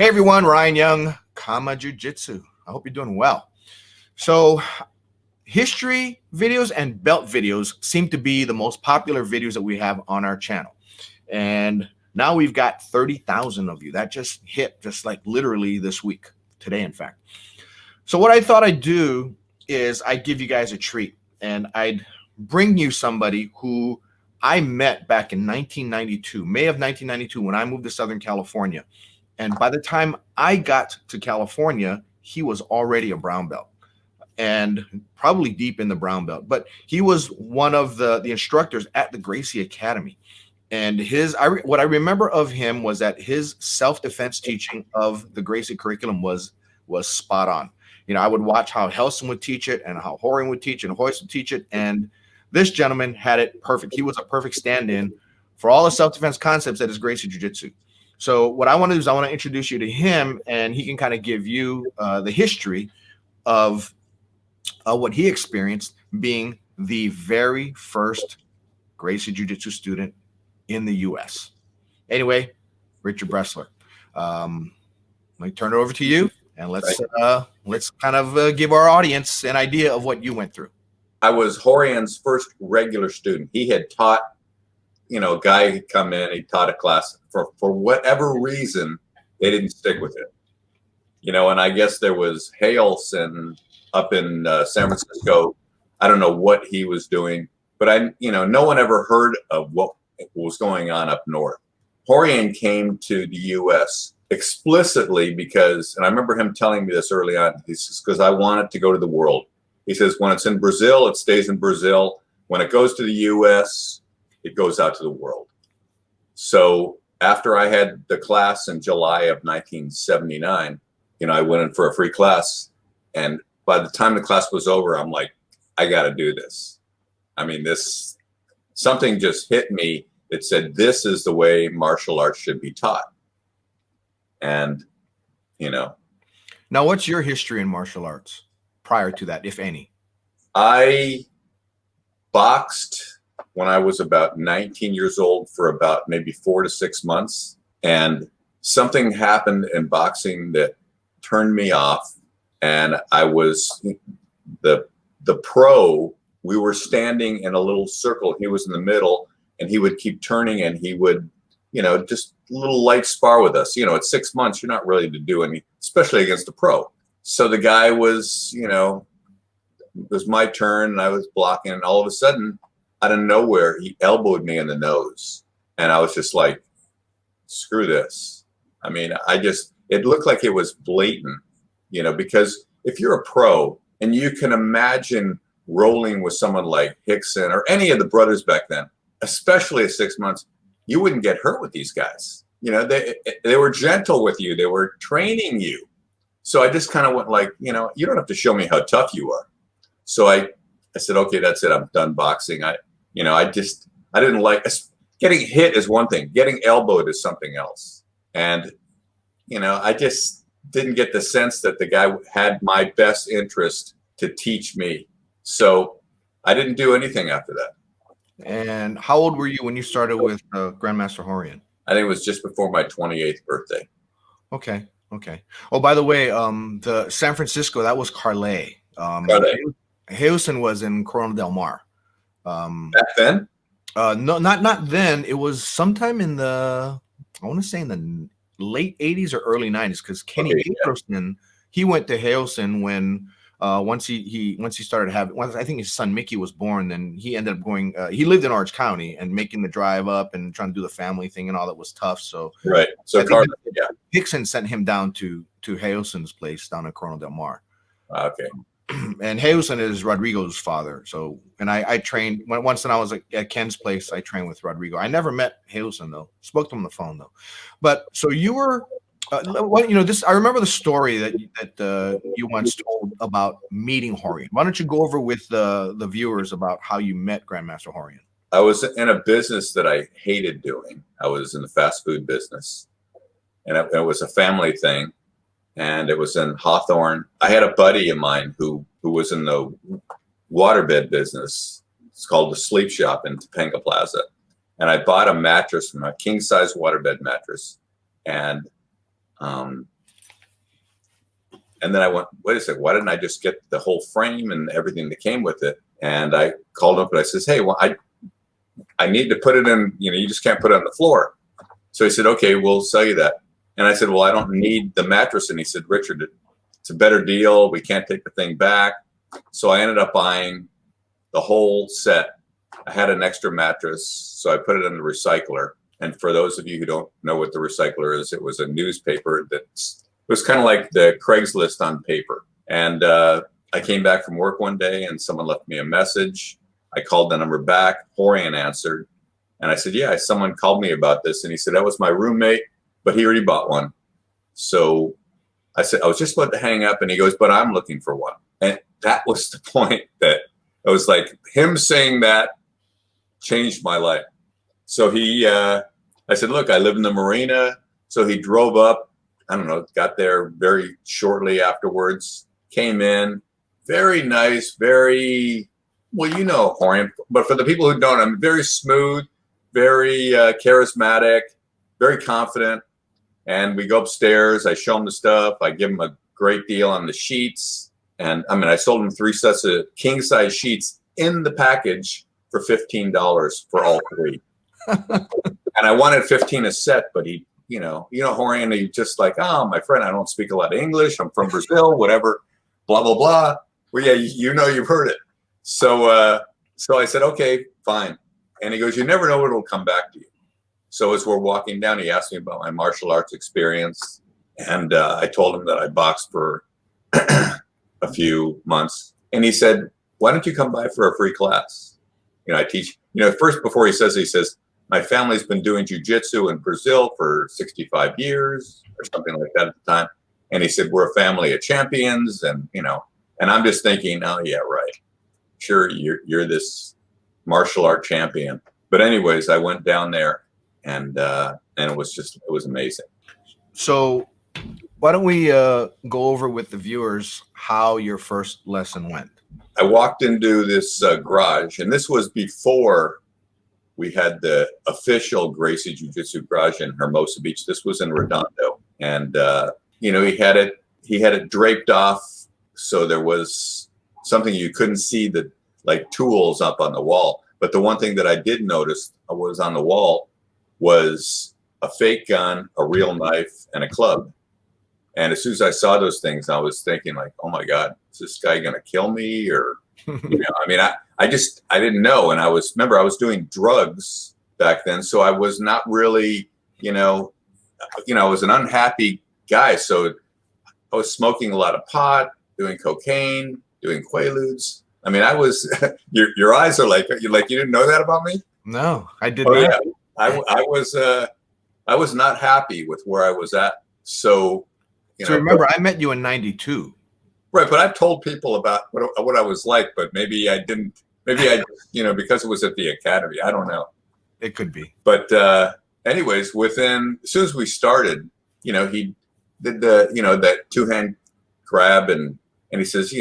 Hey everyone, Ryan Young, Jiu-Jitsu. I hope you're doing well. So history videos and belt videos seem to be the most popular videos that we have on our channel. And now we've got 30,000 of you. That just hit just like literally this week, today in fact. So what I thought I'd do is I'd give you guys a treat and I'd bring you somebody who I met back in 1992, May of 1992, when I moved to Southern California. And by the time I got to California, he was already a brown belt and probably deep in the brown belt. But he was one of the instructors at the Gracie Academy. And what I remember of him was that his self-defense teaching of the Gracie curriculum was spot on. You know, I would watch how Helson would teach it and how Horian would teach it and Hoist would teach it. And this gentleman had it perfect. He was a perfect stand-in for all the self-defense concepts that is Gracie Jiu-Jitsu. So what I want to do is I want to introduce you to him, and he can kind of give you the history of what he experienced being the very first Gracie Jiu-Jitsu student in the U.S. Anyway, Richard Bresler, let me turn it over to you, and let's kind of give our audience an idea of what you went through. I was Horian's first regular student. He had taught, you know, a guy had come in, he taught a class. For whatever reason, they didn't stick with it. You know, and I guess there was Helson up in San Francisco. I don't know what he was doing, but no one ever heard of what was going on up north. Horian came to the U.S. explicitly because, and I remember him telling me this early on, he says, because I wanted to go to the world. He says, when it's in Brazil, it stays in Brazil. When it goes to the U.S., it goes out to the world. So after I had the class in July of 1979, you know, I went in for a free class. And by the time the class was over, I'm like, I got to do this. I mean, something just hit me. It said, this is the way martial arts should be taught. And, you know. Now, what's your history in martial arts prior to that, if any? I boxed when I was about 19 years old for about maybe 4 to 6 months. And something happened in boxing that turned me off. And I was the pro. We were standing in a little circle. He was in the middle and he would keep turning and he would, you know, just a little light spar with us. You know, at 6 months, you're not ready to do any, especially against a pro. So the guy was, you know, it was my turn and I was blocking, and all of a sudden, out of nowhere, he elbowed me in the nose. And I was just like, screw this. I mean, it looked like it was blatant, you know, because if you're a pro and you can imagine rolling with someone like Hickson or any of the brothers back then, especially at 6 months, you wouldn't get hurt with these guys. You know, they were gentle with you. They were training you. So I just kind of went like, you know, you don't have to show me how tough you are. So I said, okay, that's it. I'm done boxing. I didn't like, getting hit is one thing. Getting elbowed is something else. And, you know, I just didn't get the sense that the guy had my best interest to teach me. So I didn't do anything after that. And how old were you when you started with Grandmaster Horian? I think it was just before my 28th birthday. Okay. Okay. Oh, by the way, the San Francisco, that was Carlet. Helson was in Corona Del Mar. Back then? No, not then. It was sometime in I want to say in the late 80s or early 90s, because Kenny Peterson, he went to Helson when once he started having, I think his son Mickey was born, then he ended up going, he lived in Orange County and making the drive up and trying to do the family thing and all that was tough. So right. So Hickson sent him down to Helson's place down in Corona Del Mar. Okay. And Helson is Rodrigo's father. So, and I trained once when I was at Ken's place. I trained with Rodrigo. I never met Helson though. Spoke to him on the phone though. But so you were, you know, this. I remember the story that you once told about meeting Horian. Why don't you go over with the viewers about how you met Grandmaster Horian? I was in a business that I hated doing. I was in the fast food business, and it was a family thing. And it was in Hawthorne. I had a buddy of mine who was in the waterbed business. It's called the Sleep Shop in Topanga Plaza. And I bought a mattress, a king size waterbed mattress. And And then I went, wait a second, why didn't I just get the whole frame and everything that came with it? And I called up and I says, hey, well, I need to put it in, you just can't put it on the floor. So he said, okay, we'll sell you that. And I said, well, I don't need the mattress. And he said, Richard, it's a better deal. We can't take the thing back. So I ended up buying the whole set. I had an extra mattress, so I put it in the recycler. And for those of you who don't know what the recycler is, it was a newspaper it was kind of like the Craigslist on paper. And I came back from work one day and someone left me a message. I called the number back. Horian answered. And I said, yeah, someone called me about this. And he said, that was my roommate, but he already bought one. So I said, I was just about to hang up. And he goes, but I'm looking for one. And that was the point that I was like, him saying that changed my life. So I said, look, I live in the marina. So he drove up, I don't know, got there very shortly afterwards, came in, very nice, very, well, Horian, but for the people who don't, I'm very smooth, very charismatic, very confident. And we go upstairs, I show him the stuff, I give him a great deal on the sheets. And I sold him 3 sets of king size sheets in the package for $15 for all 3. And I wanted 15 a set, but he, Horian, he just like, oh, my friend, I don't speak a lot of English. I'm from Brazil, whatever, blah, blah, blah. Well, yeah, you've heard it. So I said, okay, fine. And he goes, you never know when it'll come back to you. So as we're walking down, he asked me about my martial arts experience. And I told him that I boxed for a few months. And he said, why don't you come by for a free class? I teach, first before he says, my family's been doing jiu-jitsu in Brazil for 65 years or something like that at the time. And he said, we're a family of champions. And, and I'm just thinking, oh, yeah, right. Sure, you're this martial art champion. But anyways, I went down there and it was amazing. So why don't we go over with the viewers how your first lesson went? I walked into this garage, and this was before we had the official Gracie Jiu-Jitsu garage in Hermosa Beach. This was in Redondo. And, he had it draped off. So there was something you couldn't see, the like tools up on the wall. But the one thing that I did notice was on the wall was a fake gun, a real knife, and a club. And as soon as I saw those things, I was thinking like, oh my God, is this guy going to kill me? Or, I didn't know. And I was doing drugs back then. So I was not really, I was an unhappy guy. So I was smoking a lot of pot, doing cocaine, doing Quaaludes. I was, your eyes are like, you didn't know that about me? No, I did not. Yeah. I was not happy with where I was at. So, remember, I met you in 92. Right. But I've told people about what I was like, but maybe I didn't, because it was at the academy. I don't know. It could be. But anyways, as soon as we started, he did that 2-hand grab and he says,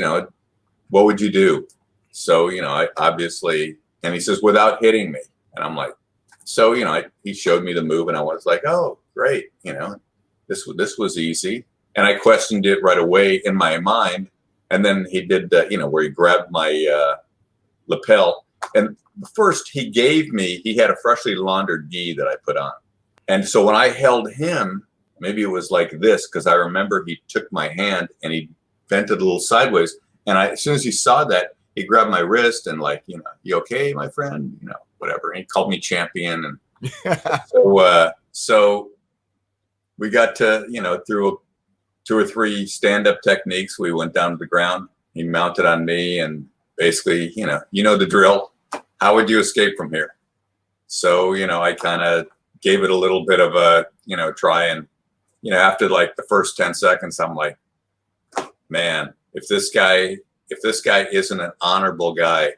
what would you do? So, I obviously, and he says, without hitting me. And I'm like, so, he showed me the move and I was like, oh, great. This was easy. And I questioned it right away in my mind. And then he did that, where he grabbed my lapel. And first he had a freshly laundered gi that I put on. And so when I held him, maybe it was like this, because I remember he took my hand and he bent it a little sideways. And as soon as he saw that, he grabbed my wrist and like, you okay, my friend? Whatever. And he called me champion. And so we got to, through 2 or 3 stand-up techniques, we went down to the ground. He mounted on me and basically, the drill. How would you escape from here? So, I kind of gave it a little bit of a, try. And, after like the first 10 seconds, I'm like, man, if this guy isn't an honorable guy,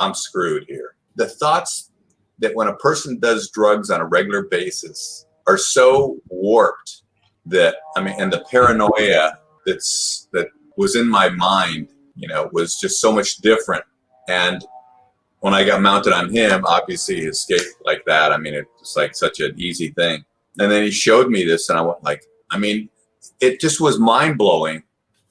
I'm screwed here. The thoughts that when a person does drugs on a regular basis are so warped that, and the paranoia that was in my mind, was just so much different. And when I got mounted on him, obviously he escaped like that. It was like such an easy thing. And then he showed me this and I went like, it just was mind blowing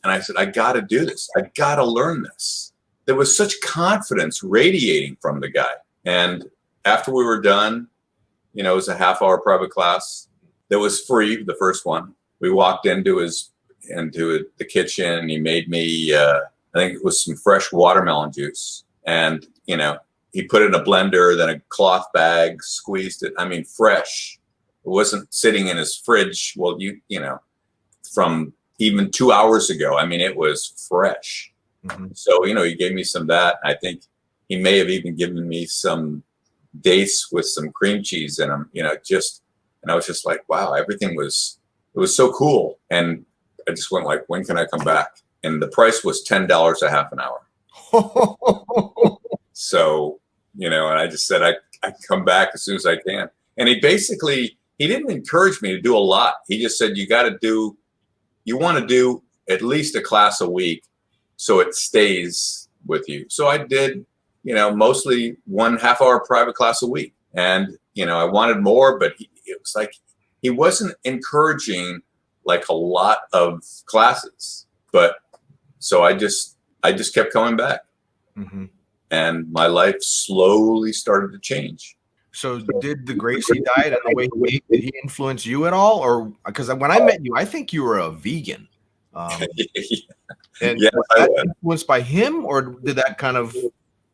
And I said, I got to do this. I got to learn this. There was such confidence radiating from the guy. And after we were done, you know, it was a half-hour private class that was free, the first one. We walked into the kitchen, and he made me, I think it was some fresh watermelon juice. And, you know, he put it in a blender, then a cloth bag, squeezed it. I mean, fresh. It wasn't sitting in his fridge. Well, you know, from even 2 hours ago. I mean, it was fresh. Mm-hmm. So, you know, he gave me some of that. I think he may have even given me some dates with some cream cheese in them, you know, and I was just like, wow, it was so cool. And I just went like, when can I come back? And the price was $10 a half an hour. So, you know, and I just said, I come back as soon as I can. And he didn't encourage me to do a lot. He just said, you want to do at least a class a week so it stays with you. So I did, you know, mostly 1.5 hour private class a week. And, you know, I wanted more, but it was like, he wasn't encouraging like a lot of classes. But so I just kept coming back. Mm-hmm. And my life slowly started to change. So did the Gracie diet and the way he ate, did he influence you at all? Or because when I met you, I think you were a vegan. And yeah, was that influenced by him, or did that kind of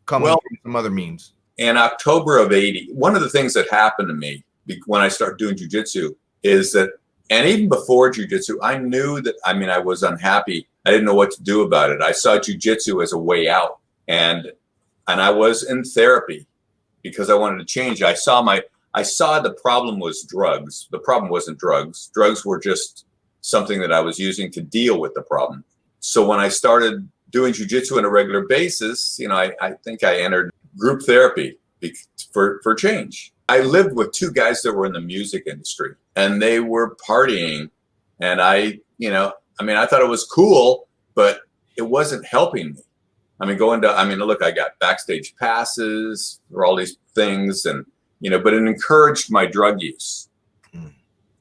come from some other means? In October of '80, one of the things that happened to me when I started doing jiu-jitsu is that, and even before jiu-jitsu, I knew that, I mean, I was unhappy. I didn't know what to do about it. I saw jiu-jitsu as a way out. And I was in therapy because I wanted to change. I saw the problem was drugs. The problem wasn't drugs. Drugs were just something that I was using to deal with the problem. So when I started doing jiu-jitsu on a regular basis, you know, I think I entered group therapy for change. I lived with two guys that were in the music industry, and they were partying. And I thought it was cool, but it wasn't helping me. I mean, look, I got backstage passes for all these things, and, you know, but it encouraged my drug use.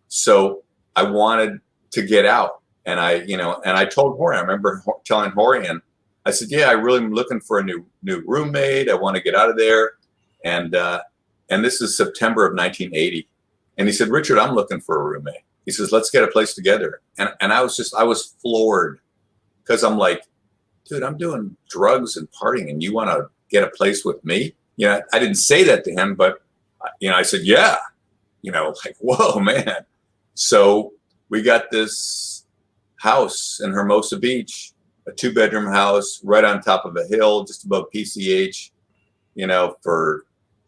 So I wanted to get out, and I told Horian, I remember telling Horian, I said, yeah, I really am looking for a new roommate. I want to get out of there. And this is September of 1980. And he said, Richard, I'm looking for a roommate. He says, let's get a place together. And I was floored, because I'm like, dude, I'm doing drugs and partying, and you want to get a place with me? You know, I didn't say that to him, but, you know, I said, yeah, you know, like, whoa, man. So we got this house in Hermosa Beach, a 2-bedroom house right on top of a hill, just above PCH, you know, for,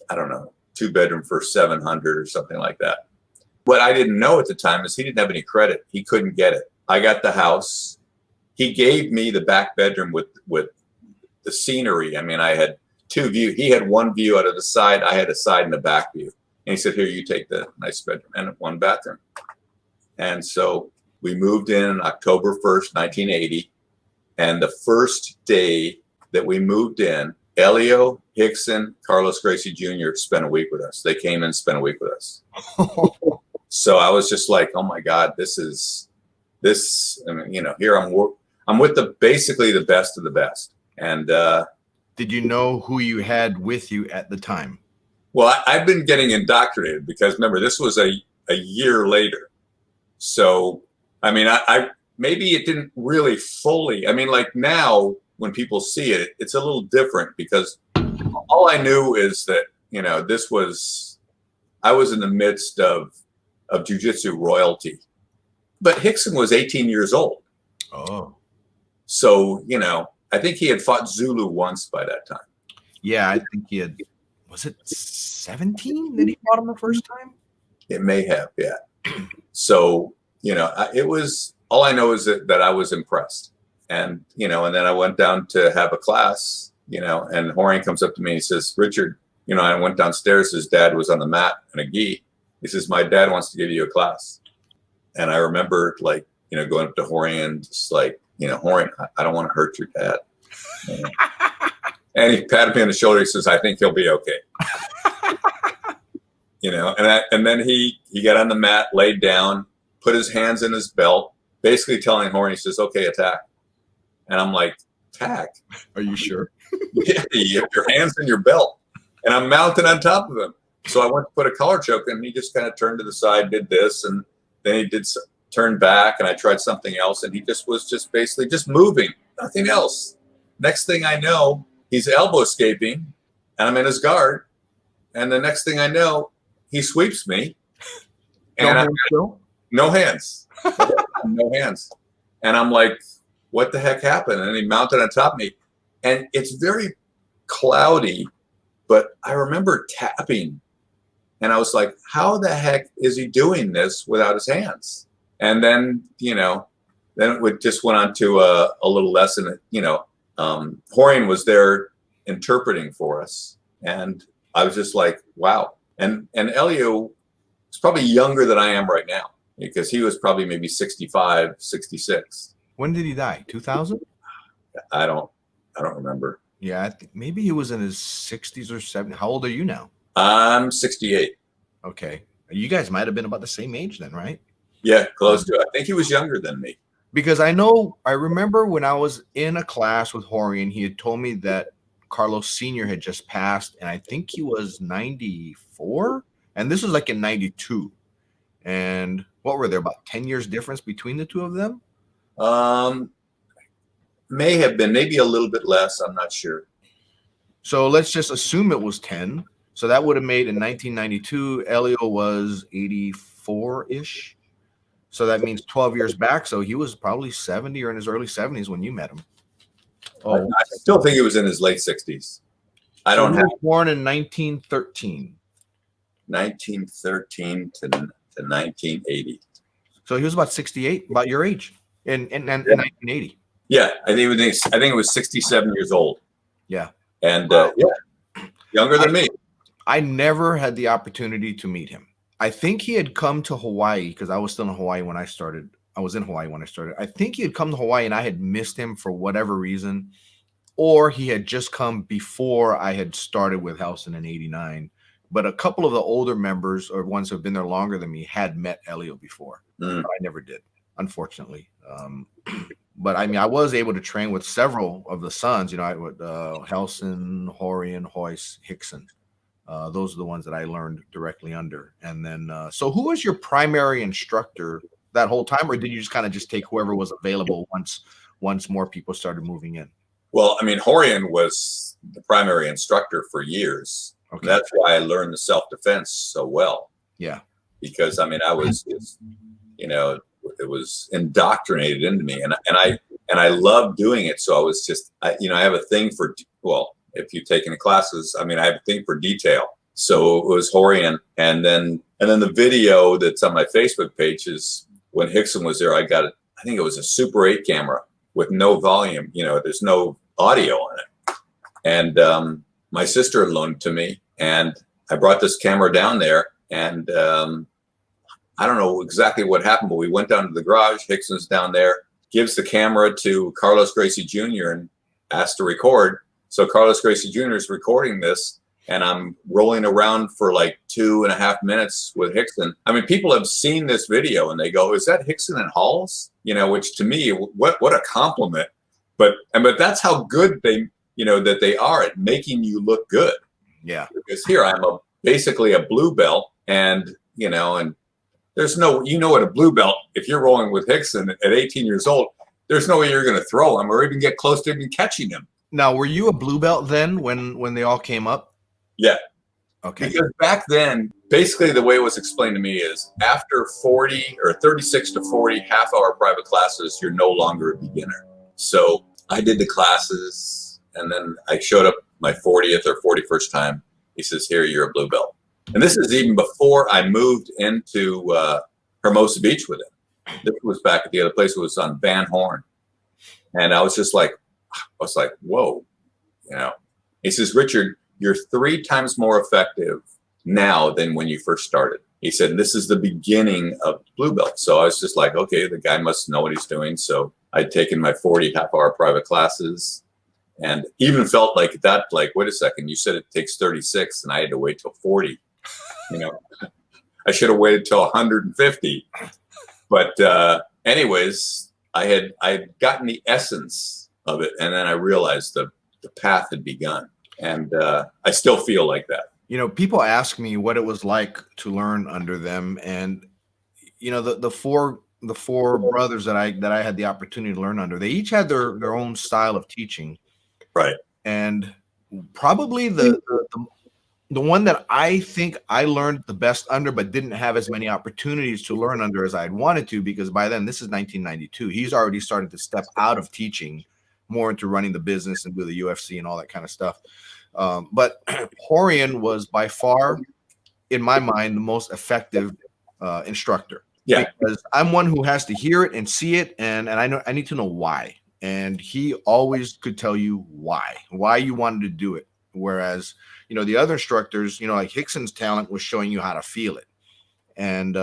I don't know, 2-bedroom for $700 or something like that. What I didn't know at the time is he didn't have any credit. He couldn't get it. I got the house. He gave me the back bedroom with the scenery. I mean, I had 2 views. He had 1 view out of the side. I had a side and a back view. And he said, here, you take the nice bedroom and 1 bathroom. And so we moved in October 1st, 1980. And the first day that we moved in, Elio, Hickson, Carlos Gracie Jr. spent a week with us. They came and spent a week with us. So I was just like, oh my God, this. I mean, you know, here I'm with basically the best of the best. And did you know who you had with you at the time? Well, I've been getting indoctrinated, because remember, this was a year later. So, I mean, I maybe it didn't really fully. I mean, like now when people see it, it's a little different, because all I knew is that, you know, I was in the midst of jiu-jitsu royalty. But Hickson was 18 years old. Oh. So, you know, I think he had fought Zulu once by that time. Yeah, I think he had, was it 17 that he fought him the first time? It may have, yeah. So, you know, it was, all I know is that I was impressed. And, you know, and then I went down to have a class, you know, and Horian comes up to me and he says, Richard, you know, I went downstairs, his dad was on the mat in a gi. He says, my dad wants to give you a class. And I remember, like, you know, going up to Horian, just like, you know, Horian, I don't want to hurt your dad. And he patted me on the shoulder. He says, I think he'll be okay. You know, and then he got on the mat, laid down, put his hands in his belt, basically telling Horian, he says, okay, attack. And I'm like, tack? Are you sure? Yeah, you have your hands in your belt. And I'm mounted on top of him. So I went to put a collar choke in, and he just kind of turned to the side, did this, and then he did turn back, and I tried something else, and he just was just basically just moving, nothing else. Next thing I know, he's elbow escaping, and I'm in his guard. And the next thing I know, he sweeps me. And no hands. No hands. And I'm like, what the heck happened? And he mounted on top of me. And it's very cloudy, but I remember tapping. And I was like, how the heck is he doing this without his hands? And then, then it just went on to a little lesson. Horian was there interpreting for us. And I was just like, wow. And Elio is probably younger than I am right now, because he was probably maybe 65, 66. When did he die? 2000? I don't remember. Yeah, I think maybe he was in his 60s or 70s. How old are you now? I'm 68. Okay. You guys might have been about the same age then, right? Yeah, close to it. I think he was younger than me. Because I remember when I was in a class with Horian, he had told me that Carlos Sr. had just passed, and I think he was 94, and this was like in 92. And what were there, about 10 years difference between the two of them? May have been, maybe a little bit less. I'm not sure. So let's just assume it was 10. So that would have made in 1992, Elio was 84-ish. So that means 12 years back. So he was probably 70 or in his early 70s when you met him. Oh, I still think it was in his late 60s. I don't have. Born in 1913. 1913 to 1980. So he was about 68, about your age, in 1980. Yeah, I think it was 67 years old. Yeah, and younger than me. I never had the opportunity to meet him. I think he had come to Hawaii because I was still in Hawaii when I started. I was in Hawaii when I started. I think he had come to Hawaii and I had missed him for whatever reason, or he had just come before I had started with Helston in '89. But a couple of the older members or ones who have been there longer than me had met Elio before. I never did, unfortunately. But I mean, I was able to train with several of the sons. I would Helston, Horian, Hoyce, Hickson. Those are the ones that I learned directly under. And then, so who was your primary instructor that whole time, or did you just kind of just take whoever was available once more people started moving in? Well, I mean, Horian was the primary instructor for years. Okay. That's why I learned the self-defense so well. Yeah. Because I mean, I was, it was indoctrinated into me, and I loved doing it. So I was just, I have a thing for, well, if you've taken the classes, I mean, I have a thing for detail. So it was Horian, and then the video that's on my Facebook page is when Hickson was there. I think it was a Super 8 camera with no volume. There's no audio on it, and my sister loaned it to me, and I brought this camera down there, and I don't know exactly what happened, but we went down to the garage. Hickson's down there, gives the camera to Carlos Gracie Jr. and asked to record. So Carlos Gracie Jr. is recording this, and I'm rolling around for like 2.5 minutes with Hickson. I mean, people have seen this video and they go, "Is that Hickson and Halls?" Which to me, what a compliment. But that's how good that they are at making you look good. Yeah. Because here I'm basically a blue belt, and there's no, what a blue belt, if you're rolling with Hickson at 18 years old, there's no way you're going to throw him or even get close to even catching him. Now, were you a blue belt then when they all came up? Yeah. Okay. Because back then, basically the way it was explained to me is after 40 or 36 to 40 half-hour private classes, you're no longer a beginner. So I did the classes, and then I showed up my 40th or 41st time. He says, "Here, you're a blue belt." And this is even before I moved into Hermosa Beach with him. This was back at the other place. It was on Van Horn. And I was like, whoa, He says, "Richard, you're 3 times more effective now than when you first started." He said, "This is the beginning of blue belt." So I was just like, okay, the guy must know what he's doing. So I'd taken my 40 half-hour private classes, and even felt like that, like, wait a second, you said it takes 36 and I had to wait till 40. I should have waited till 150. But anyways, I had gotten the essence of it. And then I realized the path had begun. And I still feel like that. You know, people ask me what it was like to learn under them. And, you know, the four brothers that I had the opportunity to learn under, they each had their own style of teaching. Right. And probably the one that I think I learned the best under, but didn't have as many opportunities to learn under as I'd wanted to, because by then, this is 1992. He's already started to step out of teaching more into running the business and do the UFC and all that kind of stuff. But Horian was by far, in my mind, the most effective instructor. Yeah. Because I'm one who has to hear it and see it, and I need to know why. And he always could tell you why you wanted to do it. Whereas, you know, the other instructors, you know, like Hickson's talent was showing you how to feel it. And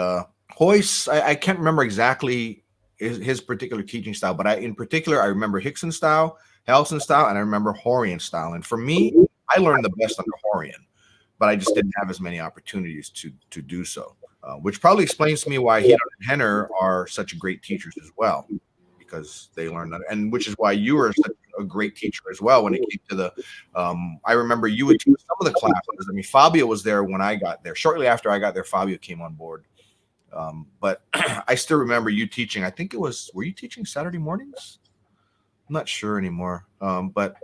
Hoyce, I can't remember exactly his particular teaching style, but in particular, I remember Hickson's style, Helson's style, and I remember Horian's style. And for me, I learned the best under Horian, but I just didn't have as many opportunities to do so, which probably explains to me why he and Henner are such great teachers as well, because they learned that, and which is why you were such a great teacher as well when it came to the I remember you would teach some of the classes. I mean, Fabio was there when I got there. Shortly after I got there, Fabio came on board. But I still remember you teaching. I think it was, were you teaching Saturday mornings? I'm not sure anymore. But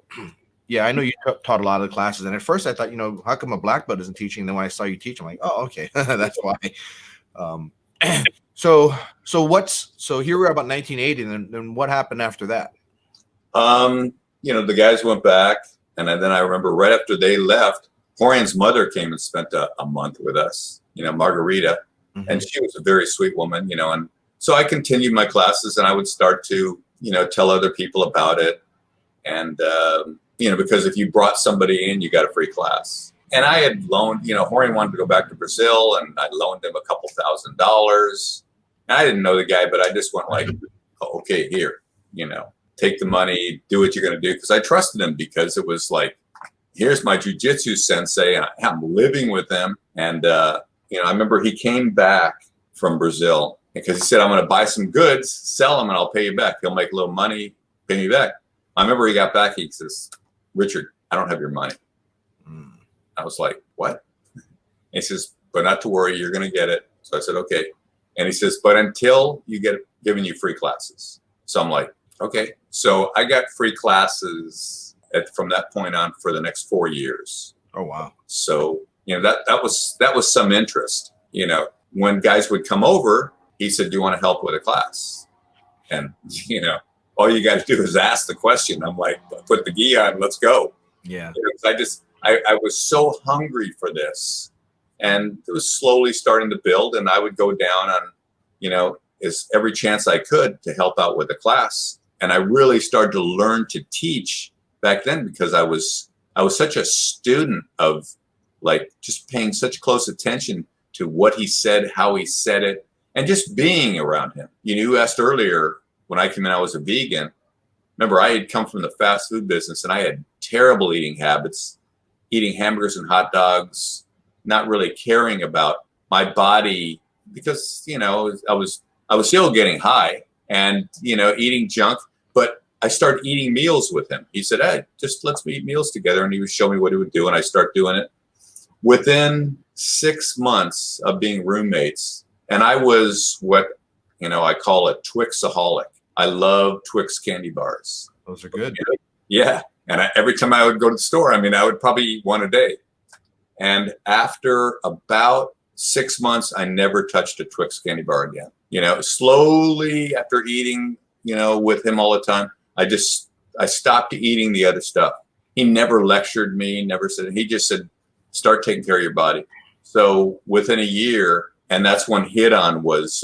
yeah, I know you taught a lot of the classes. And at first I thought, you know, how come a black belt isn't teaching? And then when I saw you teach, I'm like, oh, okay, that's why. So here we are about 1980, and then what happened after that? You know, the guys went back, and then I remember right after they left, Horian's mother came and spent a month with us, you know, Margarita, and she was a very sweet woman, you know, and so I continued my classes, and I would start to, you know, tell other people about it. And, you know, because if you brought somebody in, you got a free class. And I had loaned, you know, Horian wanted to go back to Brazil, and I loaned him a couple $1,000s. And I didn't know the guy, but I just went like, oh, okay, here, you know, take the money, do what you're going to do. Because I trusted him, because it was like, here's my jiu-jitsu sensei, and I'm living with him. And, you know, I remember he came back from Brazil because he said, I'm going to buy some goods, sell them, and I'll pay you back. He'll make a little money, pay me back. I remember he got back, he says, Richard, I don't have your money. I was like, what? He says, but not to worry, you're going to get it. So I said, okay. And he says, but until you get giving you free classes. So I'm like, okay. So I got free classes from that point on for the next 4 years. Oh, wow. So, you know, that was some interest. You know, when guys would come over, he said, do you want to help with a class? And, you know, all you got to do is ask the question. I'm like, put the gi on, let's go. Yeah. I was so hungry for this, and it was slowly starting to build, and I would go down on, you know, every chance I could to help out with the class. And I really started to learn to teach back then, because I was such a student of, like, just paying such close attention to what he said, how he said it, and just being around him. You asked earlier, when I came in, I was a vegan. Remember, I had come from the fast food business, and I had terrible eating habits, eating hamburgers and hot dogs, not really caring about my body, because, you know, I was still getting high and, you know, eating junk. But I started eating meals with him. He said, hey, just let's eat meals together. And he would show me what he would do, and I start doing it. Within 6 months of being roommates, and I was what, you know, I call a Twixaholic. I love Twix candy bars. Those are good. Yeah. And every time I would go to the store, I mean, I would probably eat one a day. And after about 6 months, I never touched a Twix candy bar again. You know, slowly after eating, you know, with him all the time, I stopped eating the other stuff. He never lectured me, never said, he just said, start taking care of your body. So within a year, and that's when Hit-On was,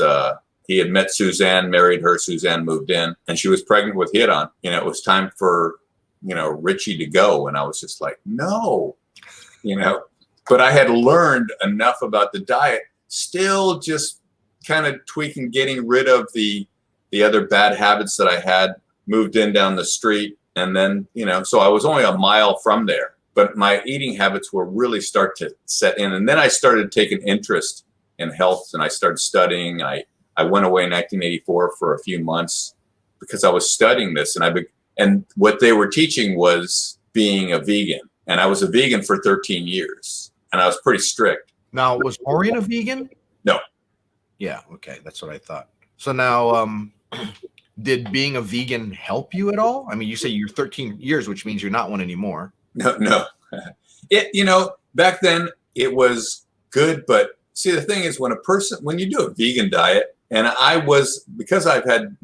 he had met Suzanne, married her, Suzanne moved in, and she was pregnant with Hit-On. You know, it was time for, you know, Richie to go. And I was just like, no, you know, but I had learned enough about the diet, still just kind of tweaking, getting rid of the other bad habits that I had, moved in down the street. And then, you know, so I was only a mile from there, but my eating habits were really start to set in. And then I started taking interest in health, and I started studying. I went away in 1984 for a few months because I was studying this, and And what they were teaching was being a vegan. And I was a vegan for 13 years. And I was pretty strict. Now, was Horian a vegan? No. Yeah, okay, that's what I thought. So now, did being a vegan help you at all? I mean, you say you're 13 years, which means you're not one anymore. No. Back then it was good, but see, the thing is, when you do a vegan diet, and because I've had,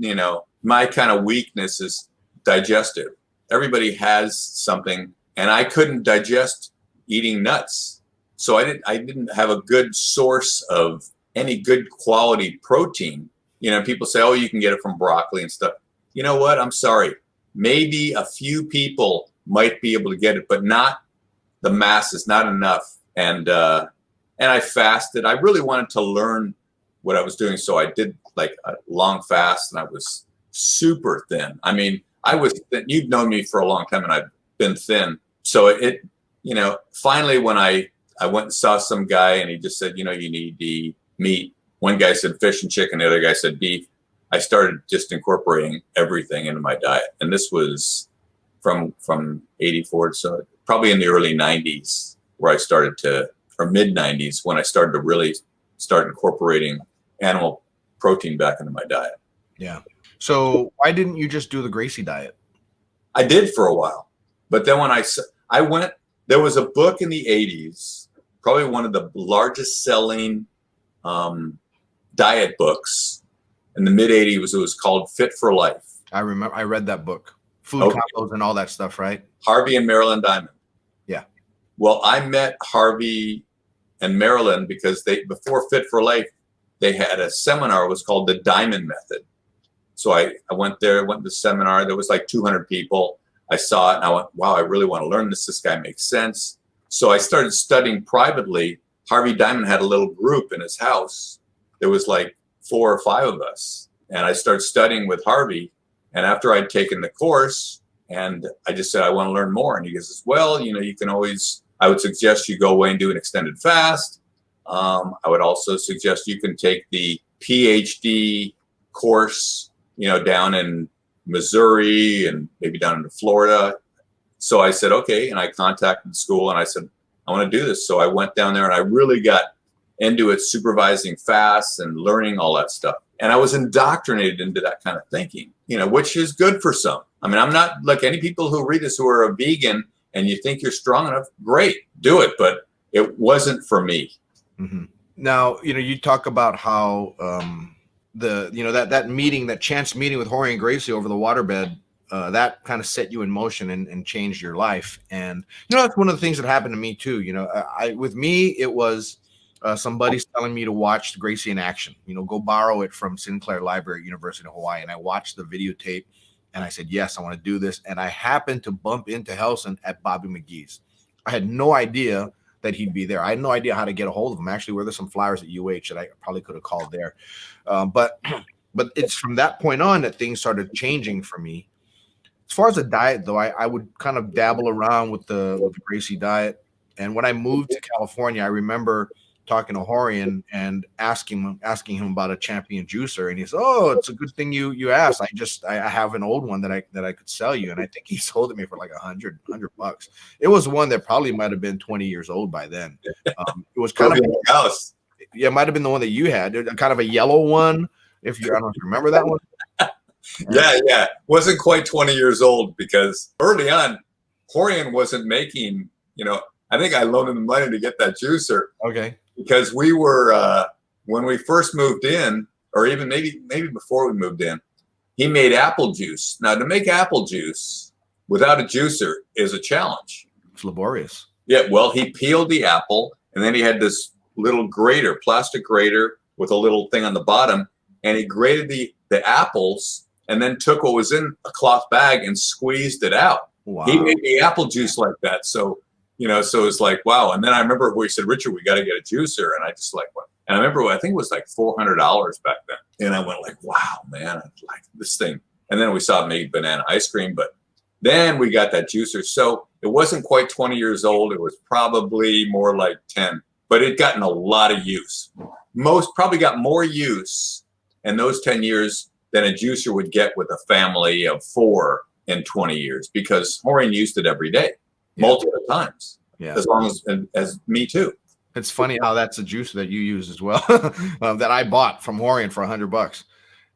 my kind of weakness is digestive. Everybody has something, and I couldn't digest eating nuts. So I didn't have a good source of any good quality protein. People say, oh, you can get it from broccoli and stuff. You know what? I'm sorry. Maybe a few people might be able to get it, but not the masses, not enough. And I fasted. I really wanted to learn what I was doing. So I did like a long fast, and I was super thin. I mean, I was thin. You've known me for a long time, and I've been thin. So finally when I went and saw some guy, and he just said, you need the meat. One guy said fish and chicken. The other guy said beef. I started just incorporating everything into my diet. And this was from 84. So probably in the early 90s where I started or mid 90s when I started to really start incorporating animal protein back into my diet. Yeah. So why didn't you just do the Gracie diet? I did for a while. But then when I went, there was a book in the 80s, probably one of the largest selling diet books in the mid 80s. It was called Fit for Life. I remember I read that book. Food combos and all that stuff, right? Harvey and Marilyn Diamond. Yeah. Well, I met Harvey and Marilyn because before Fit for Life, they had a seminar. It was called the Diamond Method. So I went there, went to the seminar. There was like 200 people. I saw it and I went, wow, I really want to learn this. This guy makes sense. So I started studying privately. Harvey Diamond had a little group in his house. There was like 4 or 5 of us. And I started studying with Harvey. And after I'd taken the course, and I just said, I want to learn more. And he goes, well, you can always, I would suggest you go away and do an extended fast. I would also suggest you can take the PhD course, down in Missouri and maybe down into Florida. So I said, okay. And I contacted the school and I said, I want to do this. So I went down there and I really got into it, supervising fasts and learning all that stuff. And I was indoctrinated into that kind of thinking, which is good for some. I mean, I'm not like any people who read this who are a vegan and you think you're strong enough. Great, do it. But it wasn't for me. Mm-hmm. Now, you talk about how that meeting, that chance meeting with Rorion Gracie over the waterbed, that kind of set you in motion and changed your life. And that's one of the things that happened to me too. With me, it was somebody's telling me to watch Gracie in action. Go borrow it from Sinclair Library at University of Hawaii. And I watched the videotape, and I said, yes, I want to do this. And I happened to bump into Helson at Bobby McGee's. I had no idea that he'd be there. I had no idea how to get a hold of him. Actually, were there some flyers at UH that I probably could have called there. But it's from that point on that things started changing for me. As far as the diet, though, I would kind of dabble around with the Gracie diet. And when I moved to California, I remember talking to Horian and asking him about a champion juicer, and he said, "Oh, it's a good thing you asked. I have an old one that I could sell you," and I think he sold it me for like $100 $100. It was one that probably might have been 20 years old by then. It was kind of house. Yeah, it might have been the one that you had, kind of a yellow one. I don't know if you remember that one. Yeah. Wasn't quite 20 years old because early on, Horian wasn't making. I think I loaned him the money to get that juicer. Okay. Because we were when we first moved in, or even maybe before we moved in, he made apple juice. Now, to make apple juice without a juicer is a challenge. It's laborious. Yeah, well, he peeled the apple, and then he had this little grater, plastic grater with a little thing on the bottom, and he grated the apples, and then took what was in a cloth bag and squeezed it out. Wow. He made the apple juice like that. So it's like, wow. And then I remember where he said, Richard, we got to get a juicer. And I just like went. And I remember, I think it was like $400 back then. And I went like, wow, man, I like this thing. And then we saw it made banana ice cream. But then we got that juicer. So it wasn't quite 20 years old. It was probably more like 10. But it gotten a lot of use. Most probably got more use in those 10 years than a juicer would get with a family of 4 in 20 years because Horian used it every day, multiple times. Yeah. As long as me too. It's funny how that's a juicer that you use as well, that I bought from Horian for $100.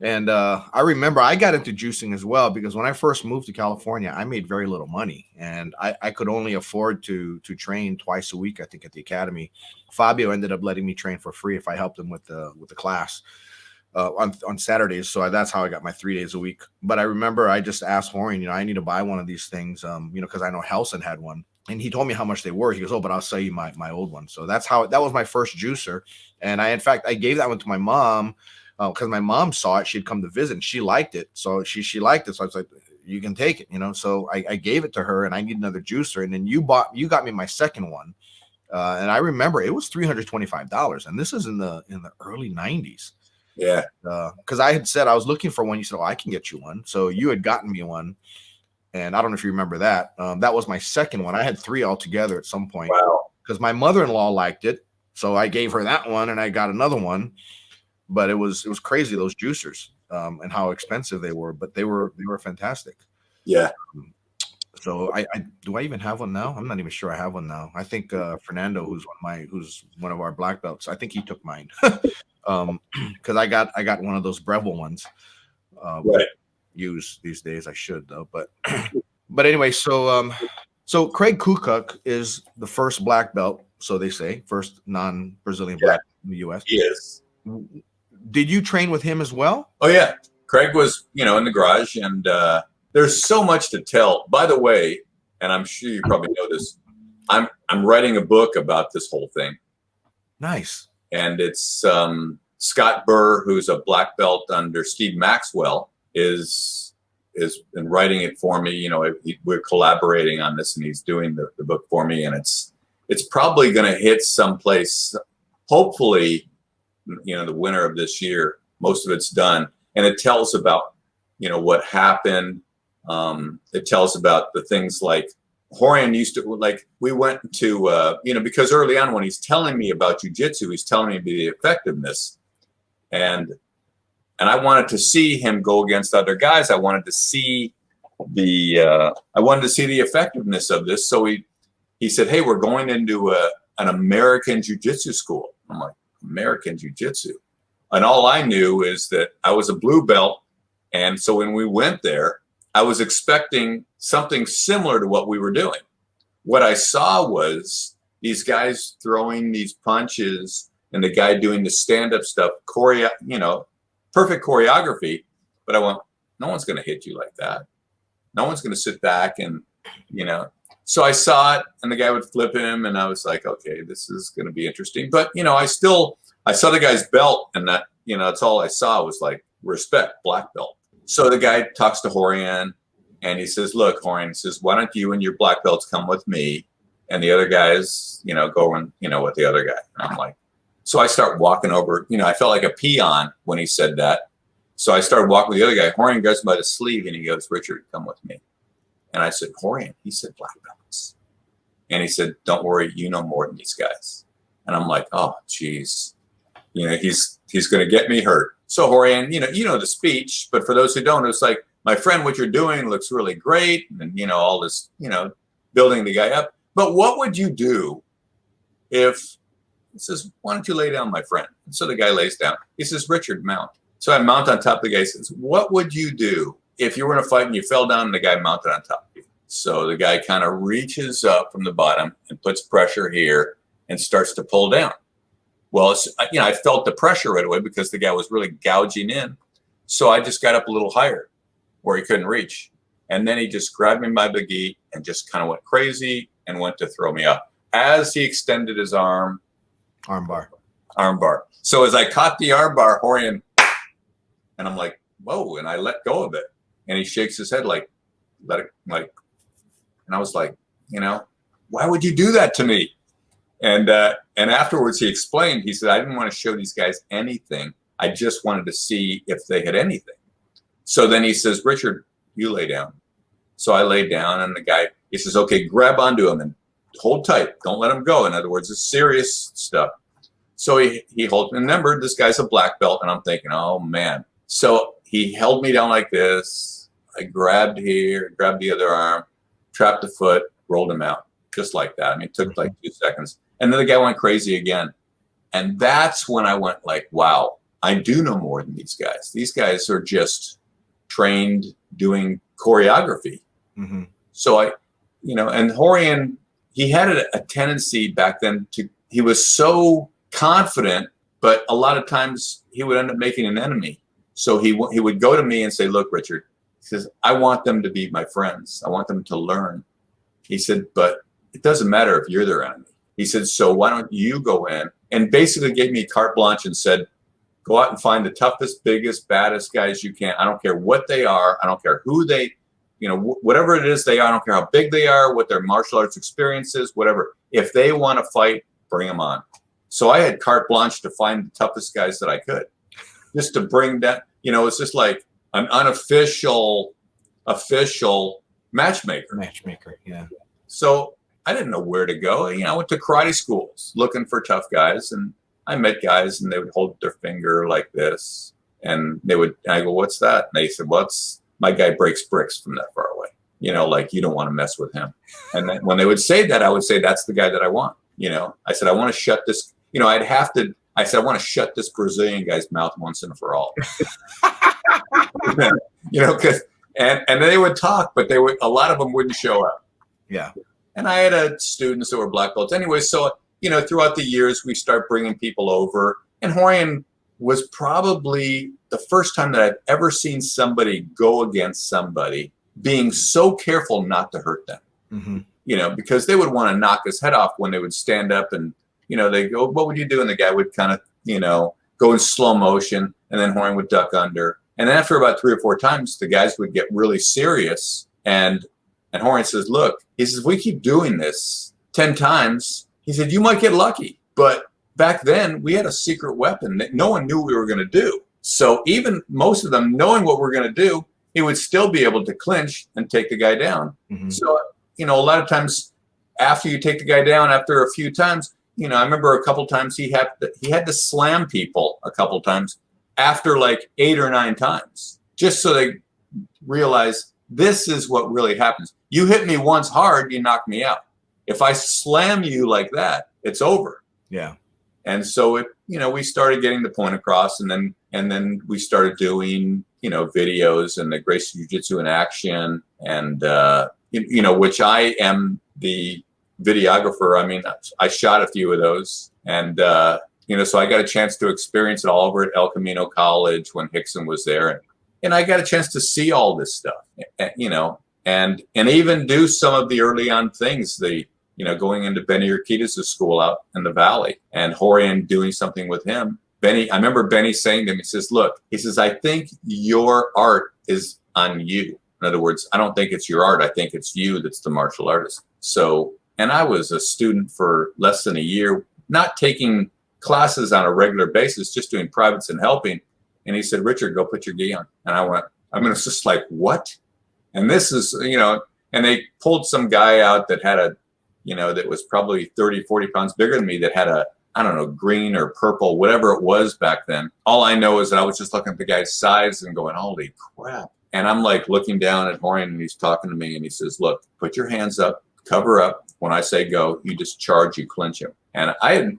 And I remember I got into juicing as well because when I first moved to California, I made very little money, and I could only afford to train twice a week, I think, at the academy. Fabio ended up letting me train for free if I helped him with the class on Saturdays. So that's how I got my 3 days a week. But I remember I just asked Horian, I need to buy one of these things, because I know Helson had one. And he told me how much they were. He goes, oh, but I'll sell you my old one. So that was my first juicer. And in fact, I gave that one to my mom because my mom saw it. She'd come to visit and she liked it. So she liked it. So I was like, you can take it, So I gave it to her, and I need another juicer. And then you got me my second one. And I remember it was $325. And this is in the early 90s. Yeah. Because I had said I was looking for one. You said, oh, I can get you one. So you had gotten me one. And I don't know if you remember that. That was my second one. I had 3 altogether at some point. Wow. Because my mother-in-law liked it. So I gave her that one, and I got another one. But it was crazy, those juicers, and how expensive they were. But they were fantastic. Yeah. So do I even have one now? I'm not even sure I have one now. I think Fernando, who's one of our black belts, I think he took mine. Because I got one of those Breville ones. Right. Use these days. I should though, but anyway, so Craig Kuck is the first black belt, so they say, first non-Brazilian black in the US. He is. Did you train with him as well? Oh yeah, Craig was in the garage, and there's so much to tell. By the way, and I'm sure you probably know this, I'm writing a book about this whole thing. Nice. And it's Scott Burr, who's a black belt under Steve Maxwell, is been writing it for me. We're collaborating on this, and he's doing the book for me, and it's probably going to hit someplace, hopefully, the winter of this year. Most of it's done, and it tells about what happened. It tells about the things like Horian used to, like, we went to because early on when he's telling me about jiu-jitsu, he's telling me the effectiveness, and I wanted to see him go against other guys. I wanted to see the effectiveness of this. So he said, hey, we're going into an American jiu-jitsu school. I'm like, American jiu-jitsu? And all I knew is that I was a blue belt. And so when we went there, I was expecting something similar to what we were doing. What I saw was these guys throwing these punches and the guy doing the stand-up stuff, perfect choreography, but I went, no one's going to hit you like that. No one's going to sit back and, So I saw it, and the guy would flip him, and I was like, okay, this is going to be interesting. But, I saw the guy's belt, and that, that's all I saw was like respect, black belt. So the guy talks to Horian, and he says, look, Horian, he says, why don't you and your black belts come with me, and the other guys, go and, with the other guy. And I'm like, so I start walking over, I felt like a peon when he said that. So I started walking with the other guy. Horian grabs me by the sleeve, and he goes, Richard, come with me. And I said, Horian? He said, black belts. And he said, don't worry, you know more than these guys. And I'm like, oh, geez. He's going to get me hurt. So Horian, you know the speech, but for those who don't, it's like, my friend, what you're doing looks really great. And, all this, building the guy up. But what would you do if... He says, why don't you lay down, my friend? And so the guy lays down. He says, Richard, mount. So I mount on top of the guy. He says, what would you do if you were in a fight and you fell down and the guy mounted on top of you? So the guy kind of reaches up from the bottom and puts pressure here and starts to pull down. Well, I felt the pressure right away because the guy was really gouging in. So I just got up a little higher where he couldn't reach. And then he just grabbed me by the gi and just kind of went crazy and went to throw me up. As he extended his arm, Armbar. So as I caught the armbar, Horian, and I'm like, whoa, and I let go of it. And he shakes his head like, let it, like, and I was like, why would you do that to me? And afterwards he explained, he said, I didn't want to show these guys anything. I just wanted to see if they had anything. So then he says, Richard, you lay down. So I lay down, and the guy, he says, okay, grab onto him and hold tight. Don't let him go. In other words, it's serious stuff. So he holds, remember, this guy's a black belt, and I'm thinking, oh man. So he held me down like this. I grabbed here, grabbed the other arm, trapped the foot, rolled him out, just like that. I mean, it took like 2 seconds. And then the guy went crazy again. And that's when I went like, wow, I do know more than these guys. These guys are just trained doing choreography. Mm-hmm. So and Horian, he had a tendency back then he was so confident, but a lot of times he would end up making an enemy. So he would go to me and say, look, Richard, he says, I want them to be my friends. I want them to learn. He said, but it doesn't matter if you're their enemy. He said, so why don't you go in? And basically gave me carte blanche and said, go out and find the toughest, biggest, baddest guys you can. I don't care what they are. I don't care who they, whatever it is they are. I don't care how big they are, what their martial arts experience is, whatever. If they want to fight, bring them on. So I had carte blanche to find the toughest guys that I could, just to bring that. It's just like an unofficial, official matchmaker. Matchmaker, yeah. So I didn't know where to go. I went to karate schools looking for tough guys, and I met guys, and they would hold their finger like this, and I go, what's that? And they said, my guy breaks bricks from that far away. Like you don't want to mess with him. And then when they would say that, I would say, that's the guy that I want. I said, I want to shut this, I said, I want to shut this Brazilian guy's mouth once and for all. Because, and they would talk, but a lot of them wouldn't show up. Yeah. And I had students that were black belts anyway. So, throughout the years, we start bringing people over. And Horian was probably the first time that I've ever seen somebody go against somebody being so careful not to hurt them. Mm-hmm. Because they would want to knock his head off when they would stand up and, they go, what would you do? And the guy would kind of, go in slow motion, and then Horian would duck under. And then after about 3 or 4 times, the guys would get really serious. And Horian says, look, he says, if we keep doing this 10 times, he said, you might get lucky. But back then, we had a secret weapon that no one knew we were going to do. So even most of them knowing what we're going to do, he would still be able to clinch and take the guy down. Mm-hmm. So, a lot of times after you take the guy down, after a few times, I remember a couple times he had to slam people a couple times after like 8 or 9 times, just so they realize this is what really happens. You hit me once hard, you knock me out. If I slam you like that, it's over. Yeah. And so we started getting the point across, and then we started doing, videos and the Gracie Jiu-Jitsu in action, and which I am the videographer. I mean, I shot a few of those, and so I got a chance to experience it all over at El Camino College when Hickson was there, and I got a chance to see all this stuff, and even do some of the early on things, going into Benny Urquidez's school out in the Valley, and Horian doing something with him. I remember Benny saying to him, he says, look, he says, I think your art is on you. In other words, I don't think it's your art. I think it's you that's the martial artist. So, and I was a student for less than a year, not taking classes on a regular basis, just doing privates and helping. And he said, Richard, go put your gi on. And I went, it's just like, what? And this is, and they pulled some guy out that had that was probably 30, 40 pounds bigger than me, that had green or purple, whatever it was back then. All I know is that I was just looking at the guy's size and going, holy crap. And I'm like looking down at Horian, and he's talking to me, and he says, look, put your hands up, cover up. When I say go, you just charge, you clinch him. And I had,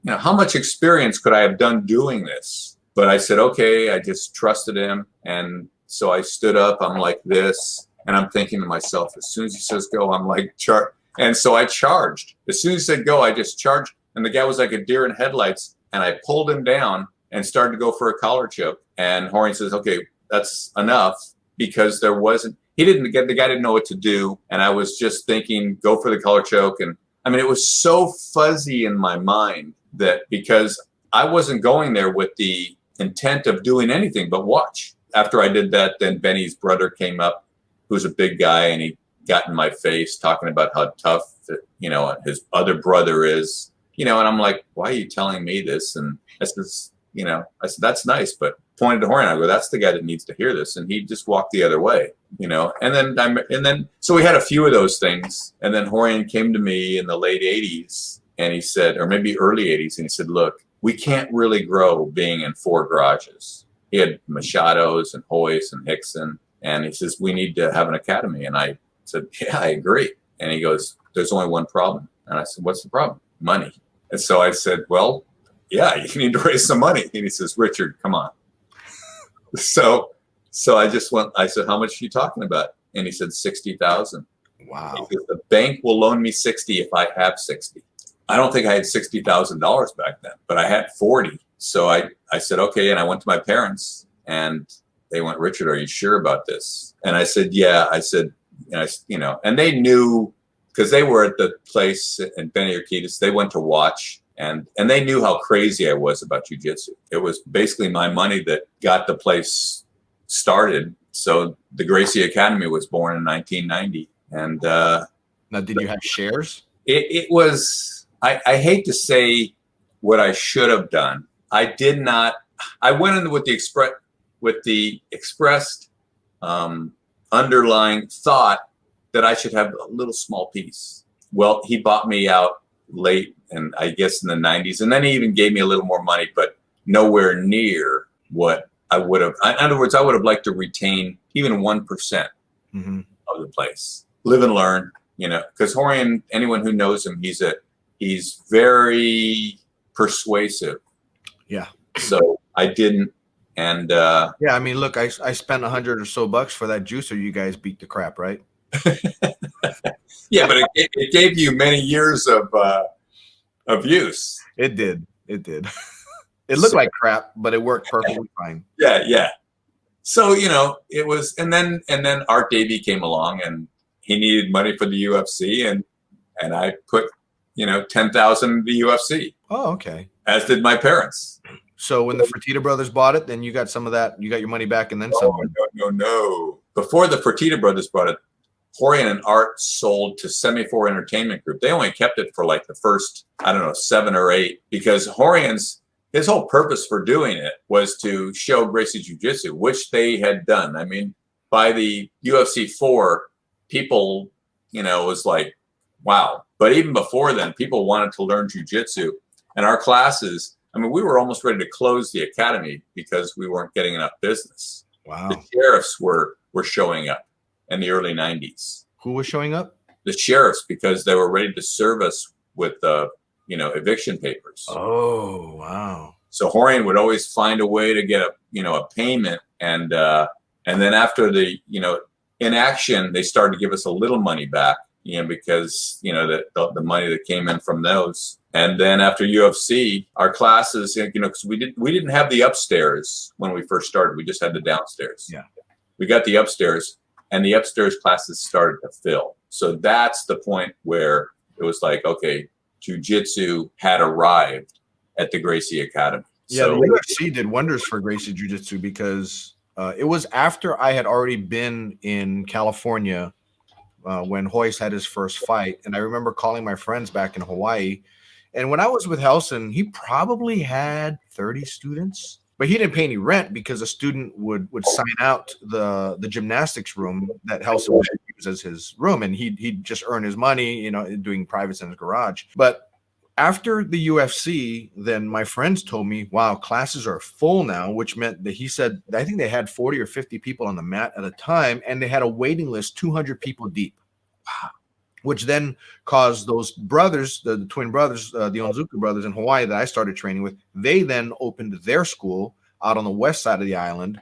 how much experience could I have done doing this? But I said, okay, I just trusted him. And so I stood up, I'm like this, and I'm thinking to myself, as soon as he says go, I'm like, charge. And so I charged. As soon as he said go, I just charged. And the guy was like a deer in headlights. And I pulled him down and started to go for a collar choke. And Horian says, okay, that's enough, because the guy didn't know what to do. And I was just thinking, go for the collar choke. And it was so fuzzy in my mind that, because I wasn't going there with the intent of doing anything but watch. After I did that, then Benny's brother came up, who's a big guy, and he got in my face talking about how tough, his other brother is, and I'm like, why are you telling me this? And I said, that's nice, but pointed to Horian, I go, that's the guy that needs to hear this. And he just walked the other way, and then, so we had a few of those things. And then Horian came to me in the late 80s, and he said, or maybe early 80s, and he said, look, we can't really grow being in 4 garages. He had Machado's and Hoyce and Hickson. And he says, we need to have an academy. And I said, yeah, I agree. And he goes, there's only one problem. And I said, what's the problem? Money. And so I said, well, yeah, you need to raise some money. And he says, Richard, come on. So I just went, I said, how much are you talking about? And he said, 60,000. Wow. He said, the bank will loan me 60 if I have 60. I don't think I had $60,000 back then, but I had 40. So I said, okay. And I went to my parents and they went, Richard, are you sure about this? And I said, yeah. I said, and they knew, because they were at the place in Benny-Urquidez, they went to watch, and they knew how crazy I was about jiu-jitsu. It was basically my money that got the place started. So the Gracie Academy was born in 1990. And now, did you have shares? It was, I hate to say what I should have done. I did not. I went in with the expressed underlying thought that I should have a little small piece. Well, he bought me out late, and I guess in the 90s, and then he even gave me a little more money, but nowhere near what I would have. In other words, I would have liked to retain even 1% of the place. Live and learn, because Horian, anyone who knows him, he's very persuasive. Yeah. So I didn't. And yeah, I mean, look, I spent $100 or so for that juicer. You guys beat the crap, right? Yeah, but it gave you many years of use. It did. It looked like crap, but it worked perfectly fine. Yeah. So it was, and then Art Davie came along, and he needed money for the UFC, and I put 10,000 in the UFC. Oh, okay. As did my parents. So when the Fertitta brothers bought it, then you got some of that. You got your money back, and then some. No. Before the Fertitta brothers bought it, Horian and Art sold to Semi-4 Entertainment Group. They only kept it for like the first, 7 or 8, because his whole purpose for doing it was to show Gracie Jiu-Jitsu, which they had done. I mean, by the UFC 4, people, was like, wow. But even before then, people wanted to learn Jiu-Jitsu. And our classes, we were almost ready to close the academy because we weren't getting enough business. Wow. The sheriffs were showing up in the early 90s. Who was showing up? The sheriffs, because they were ready to serve us with eviction papers. Oh, wow. So Horian would always find a way to get a payment, and then after the inaction, they started to give us a little money back, because the money that came in from those. And then after UFC, our classes, because we didn't have the upstairs when we first started. We just had the downstairs. Yeah. We got the upstairs, and the upstairs classes started to fill. So that's the point where it was like, okay, Jiu-Jitsu had arrived at the Gracie Academy. Yeah, so, the UFC did wonders for Gracie Jiu-Jitsu, because it was after I had already been in California when Royce had his first fight. And I remember calling my friends back in Hawaii. And when I was with Helson, he probably had 30 students. But he didn't pay any rent, because a student would sign out the gymnastics room that Helson would use as his room, and he'd just earn his money, doing privates in his garage. But after the UFC, then my friends told me, wow, classes are full now, which meant that he said, I think they had 40 or 50 people on the mat at a time, and they had a waiting list 200 people deep. Wow. Which then caused those brothers, the twin brothers, the Onzuka brothers in Hawaii that I started training with, they then opened their school out on the west side of the island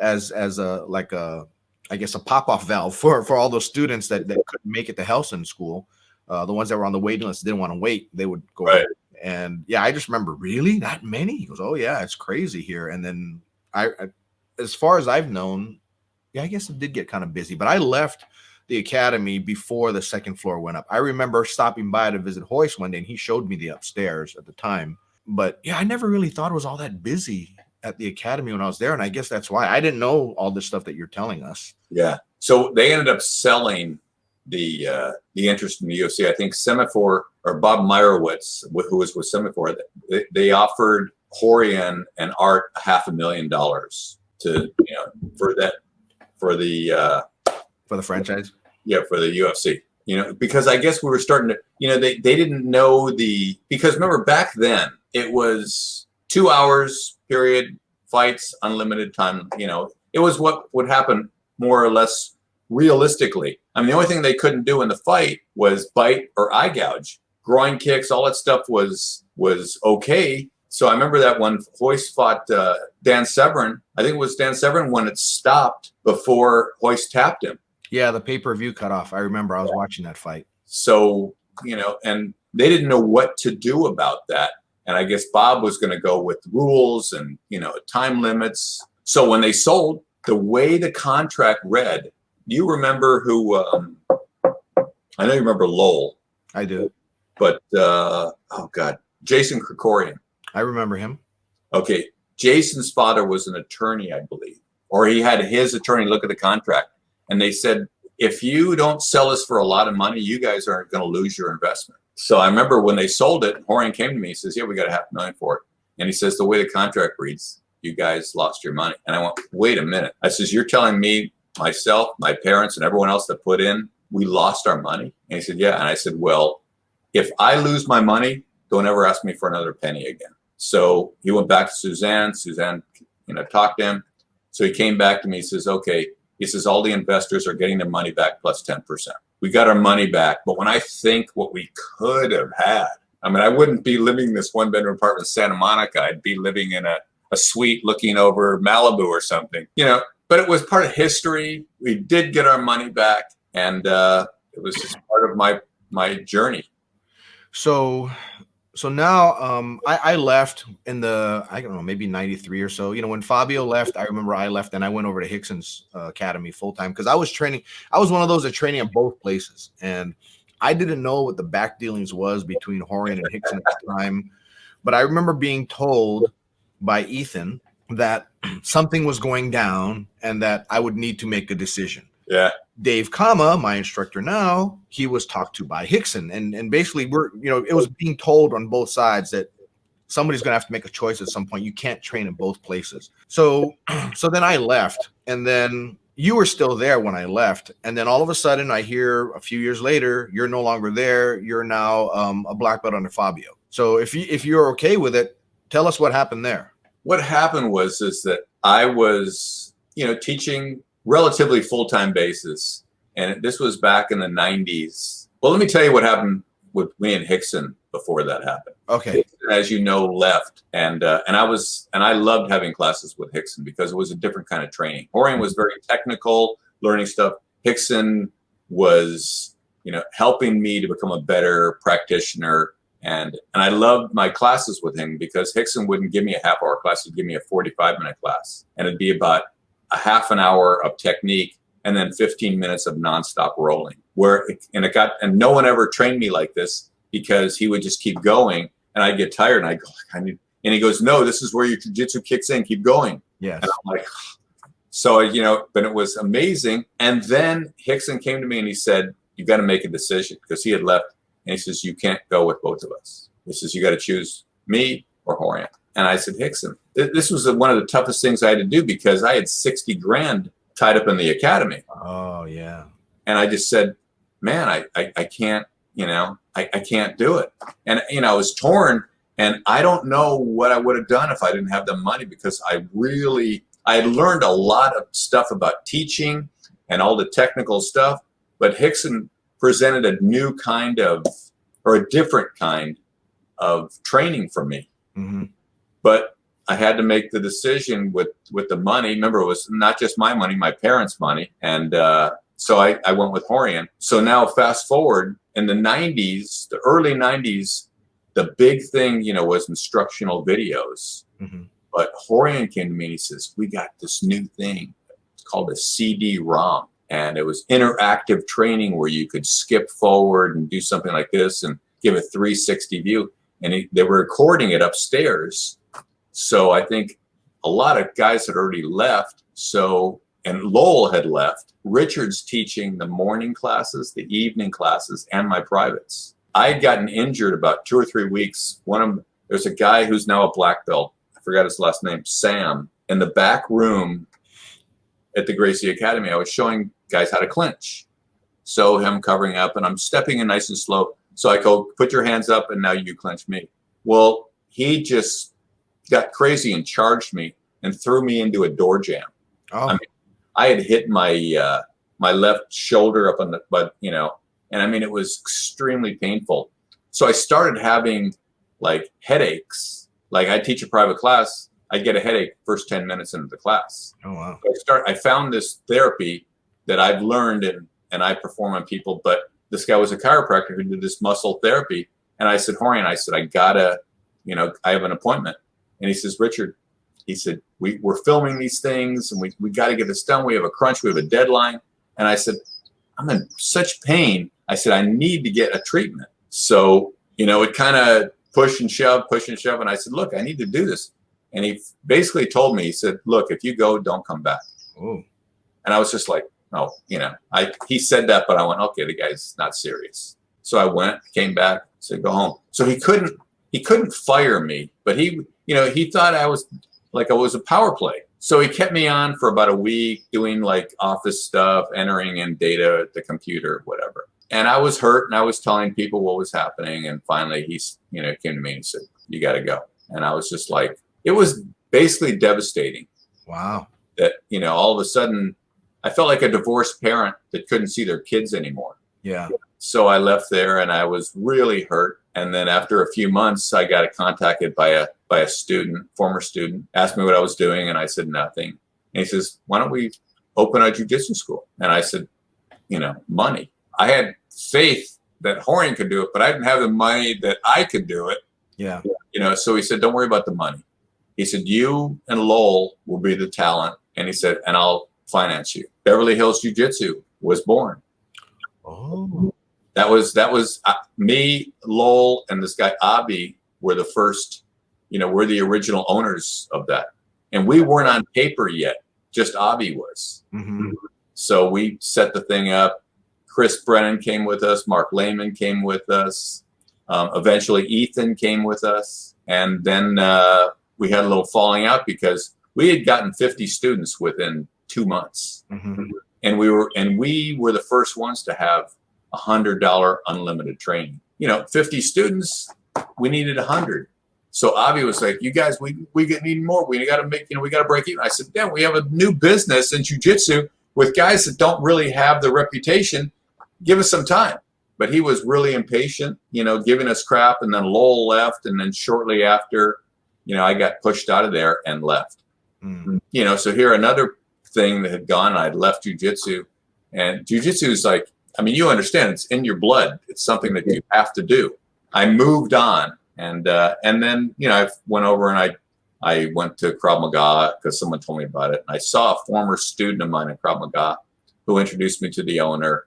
as a pop-off valve for all those students that couldn't make it to Helson school. The ones that were on the waiting list didn't want to wait. They would go. Right. And yeah, I just remember, really? That many? He goes, oh yeah, it's crazy here. And then I as far as I've known, yeah, I guess it did get kind of busy, but I left the academy before the second floor went up. I remember stopping by to visit Royce one day, and he showed me the upstairs at the time. But yeah, I never really thought it was all that busy at the academy when I was there. And I guess that's why I didn't know all this stuff that you're telling us. Yeah. So they ended up selling the interest in the UFC. I think Semi-4 or Bob Meyerowitz, who was with Semi-4, they offered Horian and Art $500,000 to, for the franchise. Yeah, for the UFC. Because I guess we were starting to, they didn't know because remember back then it was 2 hours period, fights, unlimited time. It was what would happen more or less realistically. I mean, the only thing they couldn't do in the fight was bite or eye gouge. Groin kicks, all that stuff was okay. So I remember that when Hoist fought Dan Severn, I think it was Dan Severn when it stopped before Hoist tapped him. Yeah, the pay-per-view cut off. I remember I was watching that fight. So, and they didn't know what to do about that. And I guess Bob was going to go with rules and, time limits. So when they sold, the way the contract read, you remember who, I know you remember Lowell. I do. But, Jason Krakorian. I remember him. Okay. Jason's father was an attorney, I believe, or he had his attorney look at the contract. And they said, if you don't sell us for a lot of money, you guys aren't going to lose your investment. So I remember when they sold it, Horian came to me. He says, yeah, we got $500,000 for it. And he says, the way the contract reads, you guys lost your money. And I went, wait a minute. I says, you're telling me, myself, my parents, and everyone else that put in, we lost our money? And he said, yeah. And I said, well, if I lose my money, don't ever ask me for another penny again. So he went back to Suzanne. Suzanne, talked to him. So he came back to me. He says, okay. He says, all the investors are getting their money back plus 10%. We got our money back. But when I think what we could have had, I mean, I wouldn't be living in this one-bedroom apartment in Santa Monica. I'd be living in a suite looking over Malibu or something, But it was part of history. We did get our money back. And it was just part of my journey. So now I left in I don't know, maybe 93 or so. When Fabio left, I remember I left and I went over to Hickson's academy full time because I was training. I was one of those that training at both places. And I didn't know what the back dealings was between Horian and Hickson at the time. But I remember being told by Ethan that something was going down and that I would need to make a decision. Yeah. Dave Kama, my instructor now, he was talked to by Hickson. And basically it was being told on both sides that somebody's going to have to make a choice at some point. You can't train in both places. So then I left, and then you were still there when I left. And then all of a sudden I hear a few years later, you're no longer there. You're now a black belt under Fabio. So if you're okay with it, tell us what happened there. What happened is that I was, teaching relatively full-time basis. And this was back in the 90s. Well, let me tell you what happened with me and Hickson before that happened. Okay. Hickson, as you know, left. And I loved having classes with Hickson because it was a different kind of training. Horian was very technical, learning stuff. Hickson was, helping me to become a better practitioner. And I loved my classes with him because Hickson wouldn't give me a half-hour class. He'd give me a 45-minute class. And it'd be about a half an hour of technique and then 15 minutes of nonstop rolling. And no one ever trained me like this because he would just keep going and I'd get tired and I'd go, and he goes, no, this is where your jiu-jitsu kicks in. Keep going. Yes. And I'm like, so, but it was amazing. And then Hickson came to me and he said, you got to make a decision because he had left. And he says, you can't go with both of us. He says, you got to choose me or Horian. And I said, Hickson, this was one of the toughest things I had to do because I had 60 grand tied up in the academy. Oh, yeah. And I just said, man, I can't, I can't do it. And, I was torn and I don't know what I would have done if I didn't have the money because I had learned a lot of stuff about teaching and all the technical stuff. But Hickson presented a new kind of, or a different kind of training for me. Mm-hmm. But I had to make the decision with the money. Remember, it was not just my money, my parents' money. And so I went with Horian. So now fast forward in the 90s, the early 90s, the big thing, was instructional videos. Mm-hmm. But Horian came to me and he says, we got this new thing. It's called a CD-ROM. And it was interactive training where you could skip forward and do something like this and give a 360 view. And they were recording it upstairs. So I think a lot of guys had already left. And Lowell had left. Richard's teaching the morning classes, the evening classes, and my privates. I had gotten injured about 2 or 3 weeks. There's a guy who's now a black belt. I forgot his last name, Sam. In the back room at the Gracie Academy, I was showing guys how to clinch. So him covering up, and I'm stepping in nice and slow. So I go, put your hands up, and now you clinch me. Well, he just got crazy and charged me and threw me into a door jam. Oh. I mean, I had hit my my left shoulder up on the, but you know, and I mean, it was extremely painful. So I started having like headaches. Like I teach a private class, I get a headache first 10 minutes into the class. Oh, wow. So I found this therapy that I've learned and I perform on people, but this guy was a chiropractor who did this muscle therapy. And I said, Horian, I said, I gotta, you know, I have an appointment. And he says, Richard, he said, we're filming these things and we got to get this done. We have a crunch, we have a deadline. And I said, I'm in such pain. I said, I need to get a treatment. So, you know, it kind of push and shove. And I said, look, I need to do this. And he basically told me, he said, look, if you go, don't come back. Oh. And I was just like, oh, you know, he said that, but I went, okay, the guy's not serious. So I went, came back, said, go home. So he couldn't fire me, but he, you know, he thought I was a power play. So he kept me on for about a week doing like office stuff, entering in data at the computer, whatever. And I was hurt and I was telling people what was happening. And finally he's, you know, came to me and said, you got to go. And I was just like, it was basically devastating. Wow. That, you know, all of a sudden I felt like a divorced parent that couldn't see their kids anymore. Yeah. So I left there and I was really hurt. And then after a few months, I got contacted by a student, former student, asked me what I was doing. And I said, nothing. And he says, why don't we open a jiu-jitsu school? And I said, you know, money. I had faith that Horian could do it, but I didn't have the money that I could do it. Yeah. You know, so he said, don't worry about the money. He said, you and Lowell will be the talent. And he said, and I'll finance you. Beverly Hills Jiu-Jitsu was born. Oh. That was me, Lowell, and this guy, Abi, were the first, you know, we're the original owners of that. And we weren't on paper yet, just Abi was. Mm-hmm. So we set the thing up. Chris Brennan came with us. Mark Lehman came with us. Eventually, Ethan came with us. And then we had a little falling out because we had gotten 50 students within 2 months. Mm-hmm. And we were the first ones to have $100 unlimited training. You know, 50 students, we needed 100. So Avi was like, you guys, we need more. We got to make, you know, we got to break even. I said, yeah, we have a new business in jiu-jitsu with guys that don't really have the reputation. Give us some time. But he was really impatient, you know, giving us crap. And then Lowell left. And then shortly after, you know, I got pushed out of there and left. Mm. You know, so here another thing that had gone, I'd left jiu-jitsu. And jiu-jitsu is like, I mean, you understand, it's in your blood. It's something that you have to do. I moved on. And then, you know, I went over and I went to Krav Maga because someone told me about it. And I saw a former student of mine in Krav Maga who introduced me to the owner.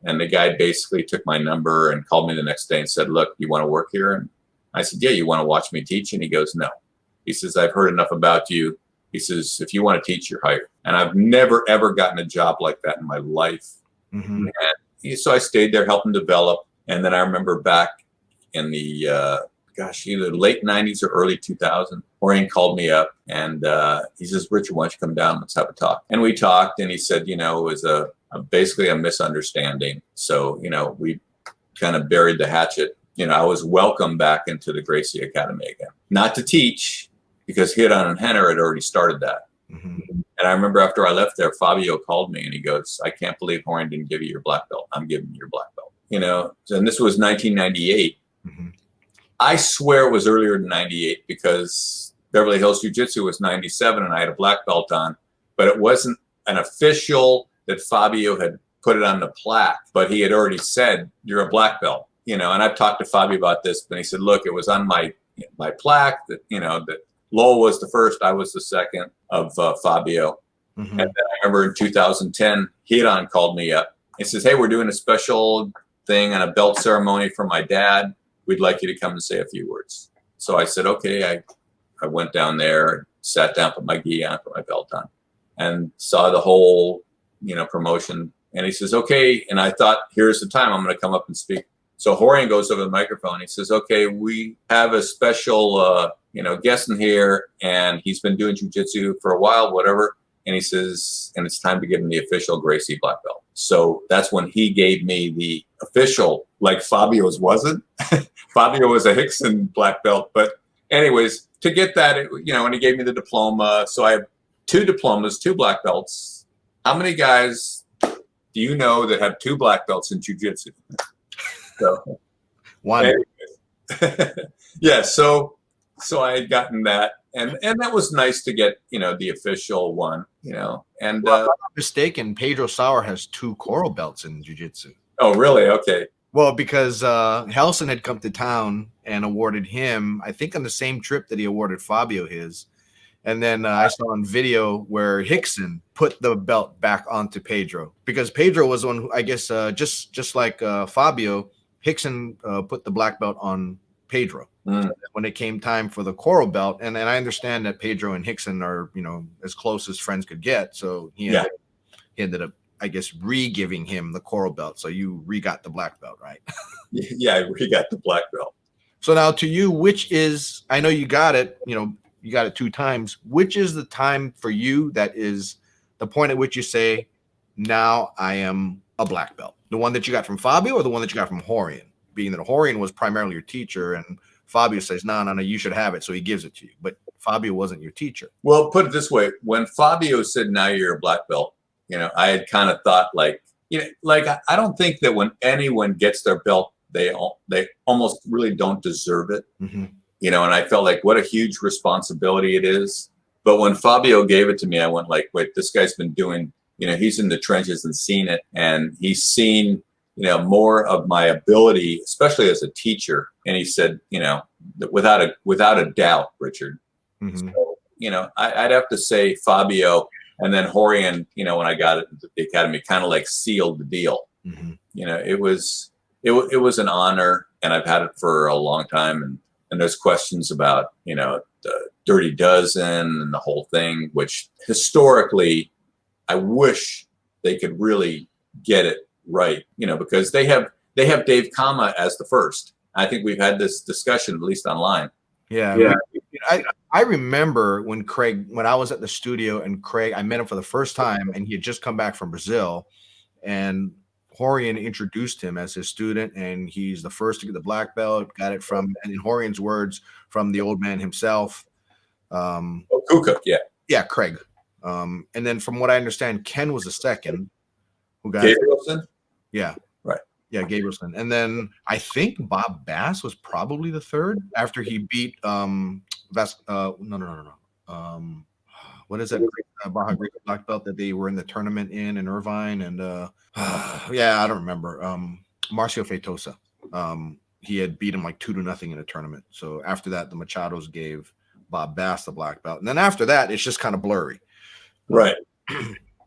And the guy basically took my number and called me the next day and said, look, you want to work here? And I said, yeah, you want to watch me teach? And he goes, no. He says, I've heard enough about you. He says, if you want to teach, you're hired. And I've never, ever gotten a job like that in my life. Mm-hmm. And so I stayed there, helped him develop. And then I remember back in the, either late 90s or early 2000, Rorion called me up and he says, Richard, why don't you come down? Let's have a talk. And we talked and he said, you know, it was basically a misunderstanding. So, you know, we kind of buried the hatchet. You know, I was welcomed back into the Gracie Academy again. Not to teach, because Hiran and Henner had already started that. Mm-hmm. And I remember after I left there, Fabio called me and he goes, I can't believe Horian didn't give you your black belt. I'm giving you your black belt. You know, and this was 1998. Mm-hmm. I swear it was earlier than 98 because Beverly Hills Jiu-Jitsu was 97 and I had a black belt on, but it wasn't an official that Fabio had put it on the plaque, but he had already said, you're a black belt, you know, and I've talked to Fabio about this, but he said, look, it was on my plaque that, you know, that Lowell was the first, I was the second of Fabio. Mm-hmm. And then I remember in 2010, Hiran called me up. He says, hey, we're doing a special thing on a belt ceremony for my dad. We'd like you to come and say a few words. So I said, okay. I went down there, sat down, put my gi on, put my belt on, and saw the whole, you know, promotion. And he says, okay. And I thought, here's the time I'm going to come up and speak. So Horian goes over the microphone. He says, okay, we have a special, you know, guest in here, and he's been doing jiu-jitsu for a while, whatever. And he says, and it's time to give him the official Gracie black belt. So that's when he gave me the official, like Fabio's wasn't. Fabio was a Hickson black belt. But anyways, to get that, you know, and he gave me the diploma. So I have 2 diplomas, 2 black belts. how many guys do you know that have 2 black belts in jiu-jitsu? So, One. yeah, so I had gotten that, and that was nice to get, the official one, and Well, if I'm not mistaken, Pedro Sauer has 2 coral belts in jiu-jitsu. oh, really? Okay. Well, because Helson had come to town and awarded him, I think on the same trip that he awarded Fabio his. And then I saw on video where Hickson put the belt back onto Pedro, because Pedro was one who, I guess, just like Fabio, Hickson put the black belt on Pedro. So when it came time for the coral belt, and I understand that Pedro and Hickson are, as close as friends could get. So he ended up, I guess, re-giving him the coral belt. So you re-got the black belt, right? Yeah, I re-got the black belt. So now to you, which is, I know you got it, you got it 2 times. Which is the time for you that is the point at which you say, now I am a black belt? The one that you got from Fabio or the one that you got from Horian? Being that Horian was primarily your teacher and Fabio says, no, you should have it. So he gives it to you. But Fabio wasn't your teacher. Well, put it this way. When Fabio said, now you're a black belt, I had kind of thought like I don't think that when anyone gets their belt, they almost really don't deserve it. Mm-hmm. And I felt like what a huge responsibility it is. But when Fabio gave it to me, I went like, wait, this guy's been doing, he's in the trenches and seen it. And he's seen, more of my ability, especially as a teacher. And he said, without a doubt, Richard. Mm-hmm. So, I'd have to say Fabio, and then Horian, when I got it at the academy, kind of like sealed the deal. Mm-hmm. It was an honor, and I've had it for a long time. And there's questions about, the Dirty Dozen and the whole thing, which historically, I wish they could really get it right, because they have Dave Kama as the first. I think we've had this discussion, at least online. Yeah. I remember when I was at the studio and Craig, I met him for the first time and he had just come back from Brazil, and Horian introduced him as his student, and he's the first to get the black belt, got it from, and in Horian's words, from the old man himself. Kuck, yeah. Yeah, Craig. And then from what I understand, Ken was the second who got Gabrielson? Yeah. Right. Yeah, Gabrielson. And then I think Bob Bass was probably the third after he beat no. What is that Baja Greek black belt that they were in the tournament in Irvine? And yeah, I don't remember. Marcio Feitosa. He had beat him like 2-0 in a tournament. So after that, the Machados gave Bob Bass the black belt. And then after that, it's just kind of blurry. Right.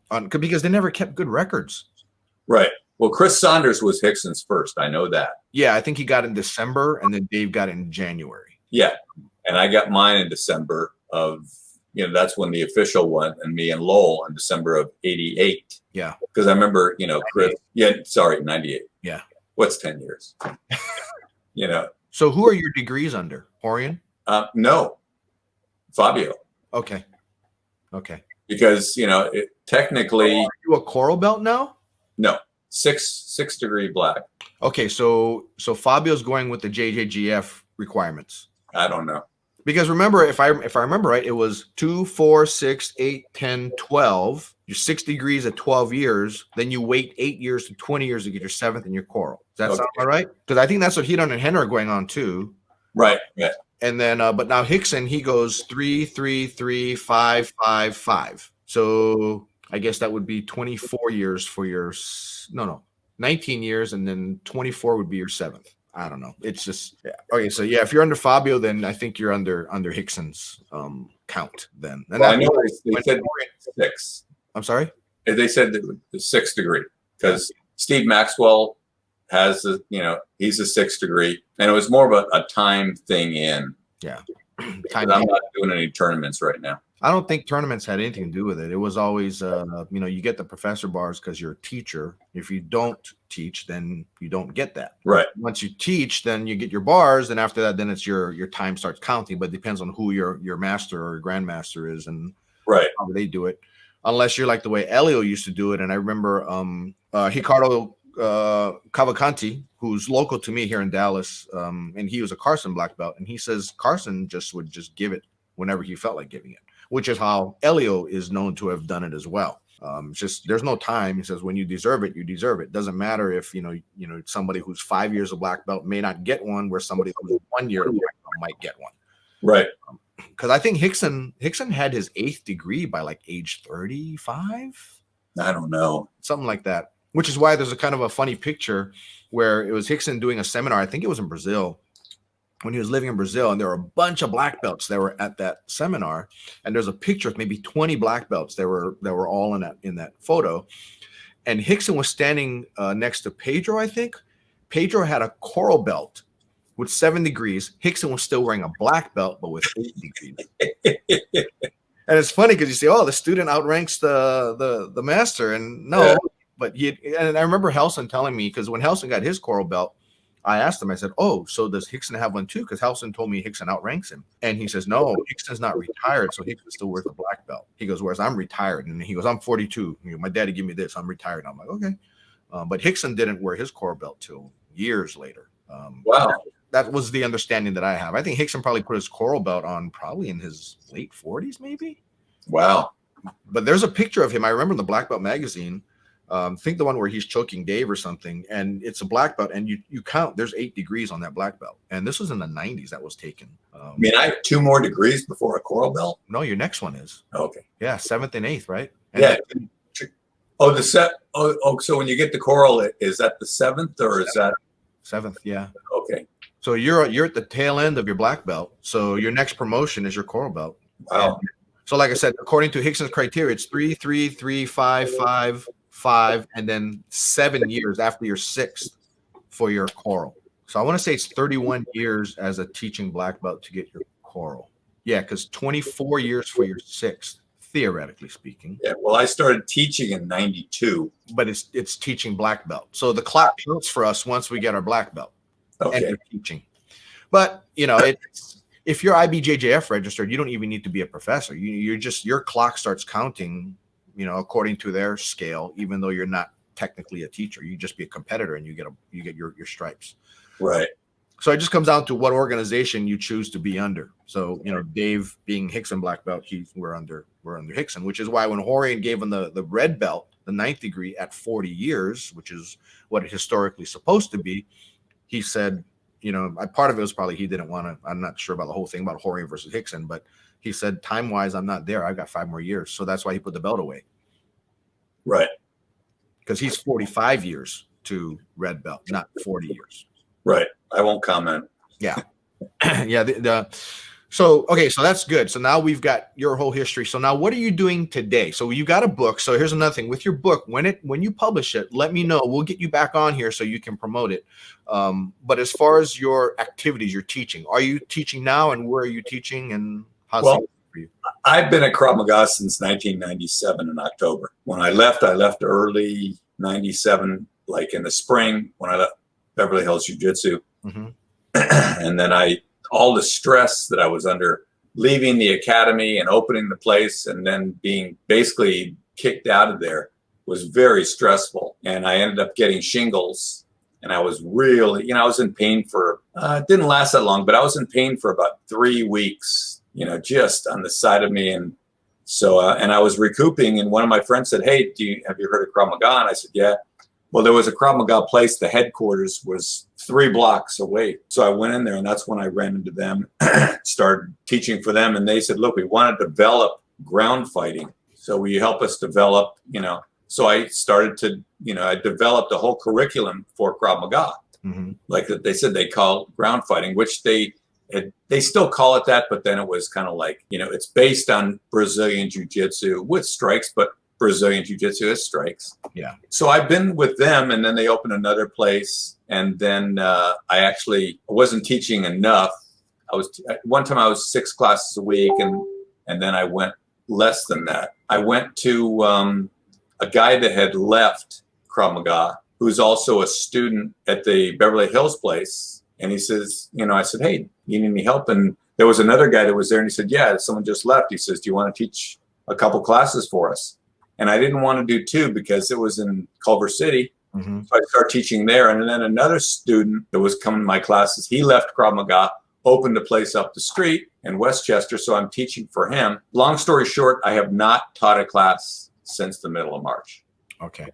Because they never kept good records. Right. Well, Chris Saunders was Hickson's first. I know that. Yeah, I think he got it in December, and then Dave got it in January. Yeah. And I got mine in December of, that's when the official one, and me and Lowell in December of 88. Yeah. Because I remember, Chris, 98. Yeah. What's 10 years? So who are your degrees under? Horian? No. Fabio. Okay. Because, technically. Are you a coral belt now? No. 6 degree black. Okay, so Fabio's going with the JJGF requirements. I don't know. Because remember, if I remember right, it was 2, 4, 6, 8, 10, 12. You're 6 degrees at 12 years. Then you wait 8 years to 20 years to get your 7th in your coral. Does that sound all right? Because I think that's what Hedon and Henner are going on too. Right. Yeah. And then, but now Hickson, he goes 3, 3, 3, 5, 5, 5. So I guess that would be 24 years for your 19 years, and then 24 would be your 7th. I don't know. It's just okay. So yeah, if you're under Fabio, then I think you're under Hickson's count. Then and I know they said 6. I'm sorry. They said the 6 degree because Steve Maxwell has he's a 6 degree, and it was more of a time thing in. Yeah. I'm not doing any tournaments right now. I don't think tournaments had anything to do with it. It was always, you get the professor bars because you're a teacher. If you don't teach, then you don't get that. Right. Once you teach, then you get your bars. And after that, then it's your time starts counting. But it depends on who your master or your grandmaster is and how they do it. Unless you're like the way Elio used to do it. And I remember Ricardo Cavalcanti, who's local to me here in Dallas, and he was a Carson black belt. And he says Carson would just give it whenever he felt like giving it, which is how Elio is known to have done it as well. Just there's no time. He says when you deserve it, you deserve it. Doesn't matter if somebody who's 5 years of black belt may not get one, where somebody who's 1 year of black belt might get one. Right. Because I think Hickson had his 8th degree by like age 35. I don't know, something like that. Which is why there's a kind of a funny picture where it was Hickson doing a seminar. I think it was in Brazil, when he was living in Brazil, and there were a bunch of black belts that were at that seminar. And there's a picture of maybe 20 black belts that were all in that photo. And Hickson was standing next to Pedro, I think. Pedro had a coral belt with 7 degrees. Hickson was still wearing a black belt, but with 8 degrees. And it's funny because you say, "Oh, the student outranks the master," and no, yeah. But and I remember Helson telling me, because when Helson got his coral belt, I asked him, I said, "Oh, so does Hickson have one too?" Because Helson told me Hickson outranks him, and he says, "No, Hickson's not retired, so Hickson still wears the black belt." He goes, "Whereas I'm retired," and he goes, "I'm 42. My daddy gave me this. I'm retired." I'm like, "Okay," but Hickson didn't wear his coral belt till years later. Wow. That was the understanding that I have. I think Hickson probably put his coral belt on probably in his late 40s, maybe. Wow. But there's a picture of him. I remember in the Black Belt magazine. I think the one where he's choking Dave or something, and it's a black belt, and you count, there's 8 degrees on that black belt. And this was in the 90s that was taken. I mean, I have 2 more degrees before a coral belt? No, your next one is. Okay. Yeah, 7th and 8th, right? And yeah. So when you get the coral, is that the 7th or is that? 7th, yeah. Okay. So you're at the tail end of your black belt. So your next promotion is your coral belt. Wow. And so like I said, according to Hickson's criteria, it's 3, 3, 3, 5, 5, 5, and then 7 years after your 6th for your coral. So I want to say it's 31 years as a teaching black belt to get your coral. Yeah, because 24 years for your 6th, theoretically speaking. Yeah, well, I started teaching in 92. But it's teaching black belt. So the clock counts for us once we get our black belt. Okay. And you're teaching. But, if you're IBJJF registered, you don't even need to be a professor. Your clock starts counting, according to their scale, even though you're not technically a teacher. You just be a competitor and you get your stripes. Right. So it just comes down to what organization you choose to be under. So, Dave being Hickson black belt, we're under Hickson, which is why when Horian gave him the red belt, the 9th degree at 40 years, which is what it historically supposed to be, he said, part of it was probably he didn't want to. I'm not sure about the whole thing about Horian versus Hickson, but he said, time-wise, I'm not there. I've got 5 more years. So that's why he put the belt away. Right. Because he's 45 years to red belt, not 40 years. Right. I won't comment. Yeah. Yeah. So that's good. So now we've got your whole history. So now what are you doing today? So you got a book. So here's another thing with your book. When you publish it, let me know. We'll get you back on here so you can promote it. But as far as your activities, you're teaching, are you teaching now, and where are you teaching, and how's it for you? I've been at Krav Maga since 1997 in October. When I left early 97, like in the spring when I left Beverly Hills Jiu-Jitsu. Mm-hmm. And then all the stress that I was under leaving the academy and opening the place and then being basically kicked out of there was very stressful. And I ended up getting shingles, and I was really, I was in pain for, it didn't last that long, but I was in pain for about 3 weeks, just on the side of me. And so, and I was recouping, and one of my friends said, "Hey, have you heard of Krav Maga?" And I said, "Yeah." Well, there was a Krav Maga place. The headquarters was 3 blocks away. So I went in there, and that's when I ran into them, started teaching for them. And they said, "Look, we want to develop ground fighting. So will you help us develop, So I started to, I developed a whole curriculum for Krav Maga. Mm-hmm. Like they said, they call ground fighting, which they still call it that. But then it was kind of like, it's based on Brazilian Jiu-Jitsu with strikes, but Brazilian Jiu-Jitsu is strikes. Yeah. So I've been with them, and then they opened another place. And then I wasn't teaching enough. One time I was 6 classes a week, and then I went less than that. I went to a guy that had left Krav Maga, who's also a student at the Beverly Hills place. And he says, I said, "Hey, you need any help?" And there was another guy that was there, and he said, "Yeah, someone just left." He says, "Do you want to teach a couple classes for us?" And I didn't want to do 2 because it was in Culver City. Mm-hmm. So I started teaching there. And then another student that was coming to my classes, he left Krav Maga, opened a place up the street in Westchester. So I'm teaching for him. Long story short, I have not taught a class since the middle of March. Okay.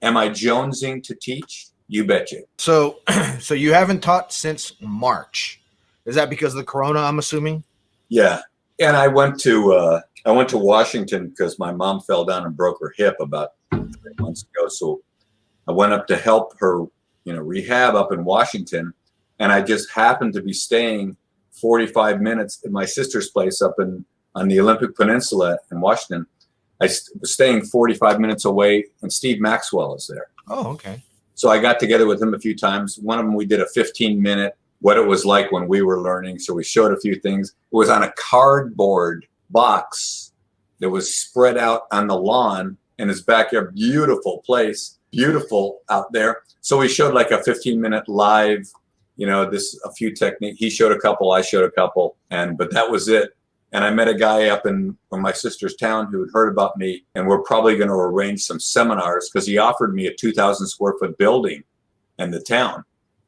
Am I jonesing to teach? You betcha. So, so you haven't taught since March. Is that because of the corona, I'm assuming? Yeah. And I went to Washington because my mom fell down and broke her hip about 3 months ago. So I went up to help her, rehab up in Washington. And I just happened to be staying 45 minutes at my sister's place up on the Olympic Peninsula in Washington. I was staying 45 minutes away, and Steve Maxwell is there. Oh, okay. So I got together with him a few times. One of them, we did a 15-minute, what it was like when we were learning. So we showed a few things. It was on a cardboard box that was spread out on the lawn in his backyard. Beautiful place, beautiful out there. So we showed like a 15-minute live, a few techniques. He showed a couple, I showed a couple, but that was it. And I met a guy up in my sister's town who had heard about me, and we're probably going to arrange some seminars because he offered me a 2,000 square foot building in the town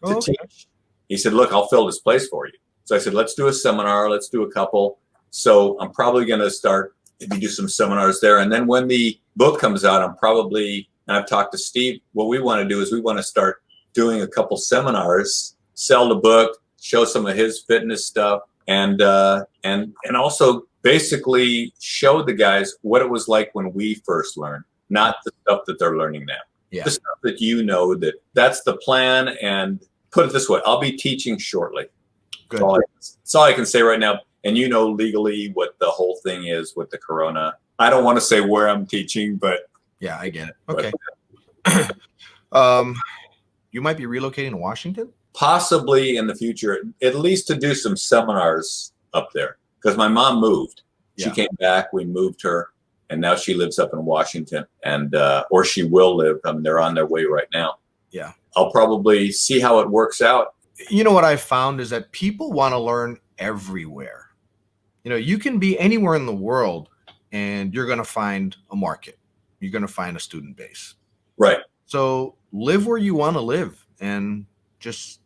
to teach. He said, look, I'll fill this place for you. So I said, let's do a seminar. Let's do a couple. So I'm probably going to start, maybe do some seminars there. And then when the book comes out, and I've talked to Steve, what we want to do is we want to start doing a couple seminars, sell the book, show some of his fitness stuff, and also basically show the guys what it was like when we first learned, not the stuff that they're learning now. Yeah. The stuff that that's the plan. And put it this way, I'll be teaching shortly. Good. That's all I can say right now. And legally what the whole thing is with the corona. I don't want to say where I'm teaching, but yeah, I get it. Okay. You might be relocating to Washington? Possibly in the future, at least to do some seminars up there, because my mom moved. She came back, we moved her, and now she lives up in Washington, and or she will live. They're on their way right now. Yeah. I'll probably see how it works out. You know what I found is that people want to learn everywhere. You can be anywhere in the world and you're going to find a market. You're going to find a student base. Right. So live where you want to live and just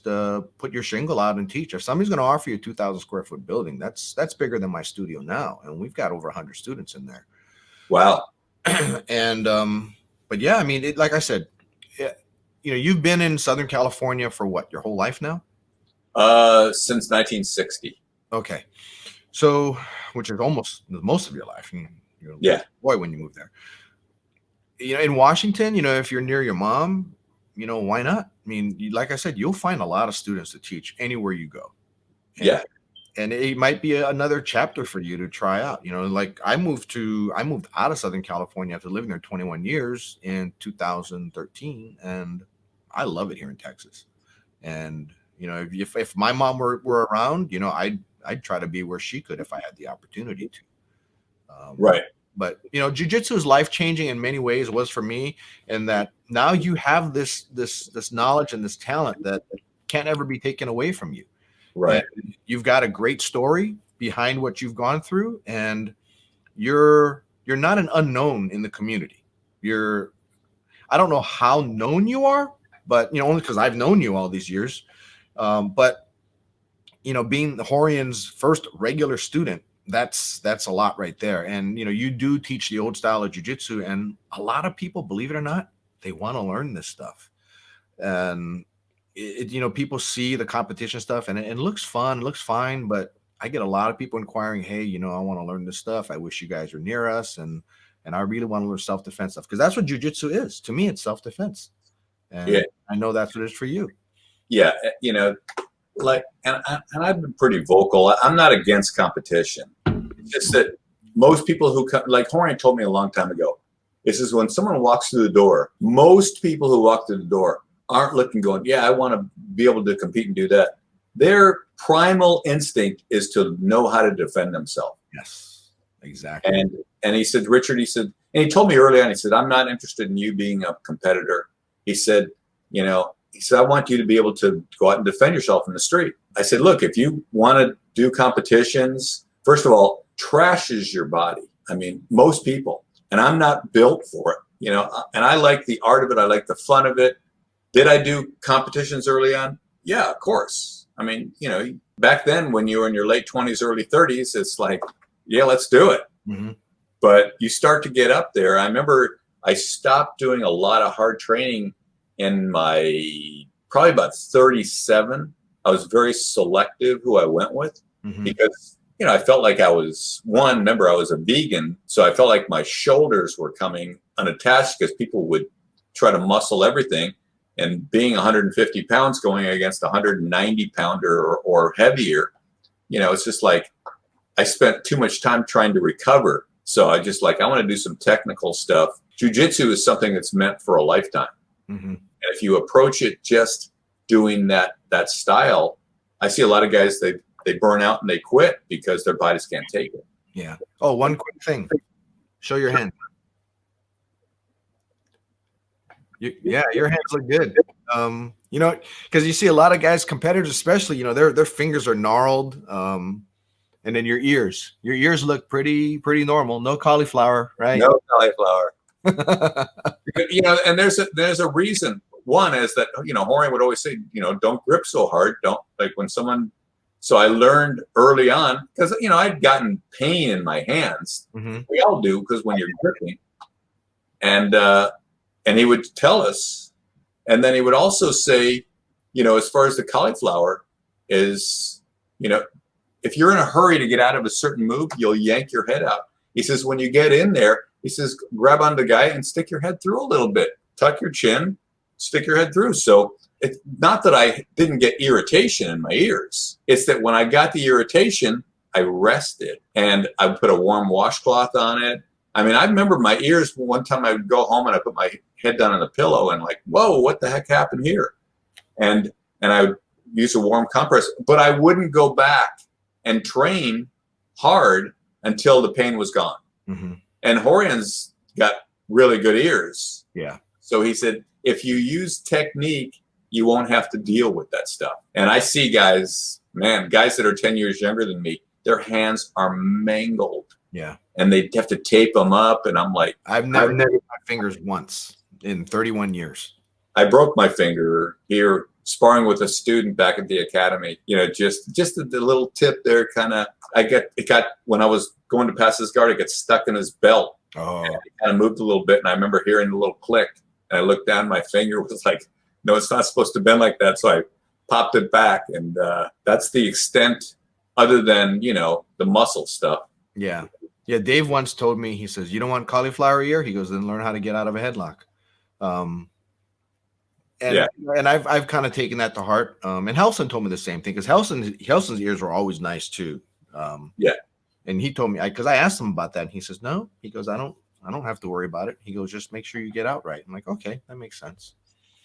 put your shingle out and teach. If somebody's going to offer you a 2,000 square foot building, that's bigger than my studio now. And we've got over 100 students in there. Wow. And, but yeah, I mean, like I said, you've been in Southern California for what, your whole life now? Since 1960. Okay. So, which is almost most of your life. You're a boy when you moved there. In Washington, if you're near your mom, why not? I mean, like I said, you'll find a lot of students to teach anywhere you go. And it might be another chapter for you to try out. Like I moved out of Southern California after living there 21 years in 2013, and I love it here in Texas. And if my mom were around, I'd try to be where she could if I had the opportunity to. Right. But jiu-jitsu is life-changing in many ways. It was for me, and that now you have this knowledge and this talent that can't ever be taken away from you. Right. And you've got a great story behind what you've gone through, and you're not an unknown in the community. I don't know how known you are, but only because I've known you all these years. But being the Horian's first regular student, that's a lot right there. And you do teach the old style of jiu-jitsu, and a lot of people, believe it or not, they want to learn this stuff. And people see the competition stuff and it looks fun, looks fine, but I get a lot of people inquiring, hey, I want to learn this stuff. I wish you guys were near us, and I really want to learn self-defense stuff, because that's what jiu-jitsu is. To me, it's self-defense. And I know that's what it is for you. Yeah, and I've been pretty vocal. I'm not against competition. It's just that most people who come, like Horian told me a long time ago, it says when someone walks through the door, most people who walk through the door aren't looking going, yeah, I want to be able to compete and do that. Their primal instinct is to know how to defend themselves. Yes, exactly. And he said, Richard, and he told me early on, he said, I'm not interested in you being a competitor. He said, I want you to be able to go out and defend yourself in the street. I said, look, if you want to do competitions, first of all, trashes your body. I mean, most people, and I'm not built for it, and I like the art of it. I like the fun of it. Did I do competitions early on? Yeah, of course. I mean, back then when you were in your late 20s, early 30s, it's like, yeah, let's do it. Mm-hmm. But you start to get up there. I remember I stopped doing a lot of hard training in my probably about 37. I was very selective who I went with because, you know, I felt like I was remember I was a vegan. So I felt like my shoulders were coming unattached because people would try to muscle everything. And being 150 pounds going against a 190 pounder or heavier, you know, it's just like I spent too much time trying to recover. So I just like, I want to do some technical stuff. Jiu-Jitsu is something that's meant for a lifetime. And if you approach it just doing that style, I see a lot of guys, they burn out and they quit because their bodies can't take it. Yeah. Oh, one quick thing. Show your hand. Yeah, your hands look good. You know, because you see a lot of guys, competitors especially, you know, their fingers are gnarled. And then your ears look pretty normal. No cauliflower, right? No cauliflower. You know, and there's a reason. One is that, you know, Horian would always say, you know, don't grip so hard. Don't, like, when someone. So I learned early on because, you know, I'd gotten pain in my hands. We all do, because when you're gripping, and he would tell us, and then he would also say, you know, as far as the cauliflower is, you know, if you're in a hurry to get out of a certain move, you'll yank your head out. He says, when you get in there, he says, grab on the guy and stick your head through a little bit, tuck your chin, stick your head through. So it's not that I didn't get irritation in my ears. It's that when I got the irritation, I rested and I put a warm washcloth on it. I mean, I remember my ears one time I would go home and I put my head down on the pillow and like, whoa, what the heck happened here? And I would use a warm compress, but I wouldn't go back and train hard until the pain was gone. And Horian's got really good ears. Yeah. So he said, if you use technique, you won't have to deal with that stuff. And I see guys that are 10 years younger than me, their hands are mangled. Yeah. And they have to tape them up. And I'm like, I've never broke my fingers once in 31 years. I broke my finger here sparring with a student back at the academy. You know, just the little tip there, kind of. It got when I was going to pass his guard, it got stuck in his belt. Oh. And it kind of moved a little bit, and I remember hearing a little click. And I looked down, my finger was like, no, it's not supposed to bend like that. So I popped it back, and that's the extent, other than, you know, the muscle stuff. Yeah. Yeah, Dave once told me, he says, you don't want cauliflower ear? He goes, then learn how to get out of a headlock. And I've kind of taken that to heart. And Helson told me the same thing, because Helson's ears were always nice too. And he told me, because I asked him about that, and he says, no. He goes, I don't have to worry about it. He goes, just make sure you get out right. I'm like, okay, that makes sense.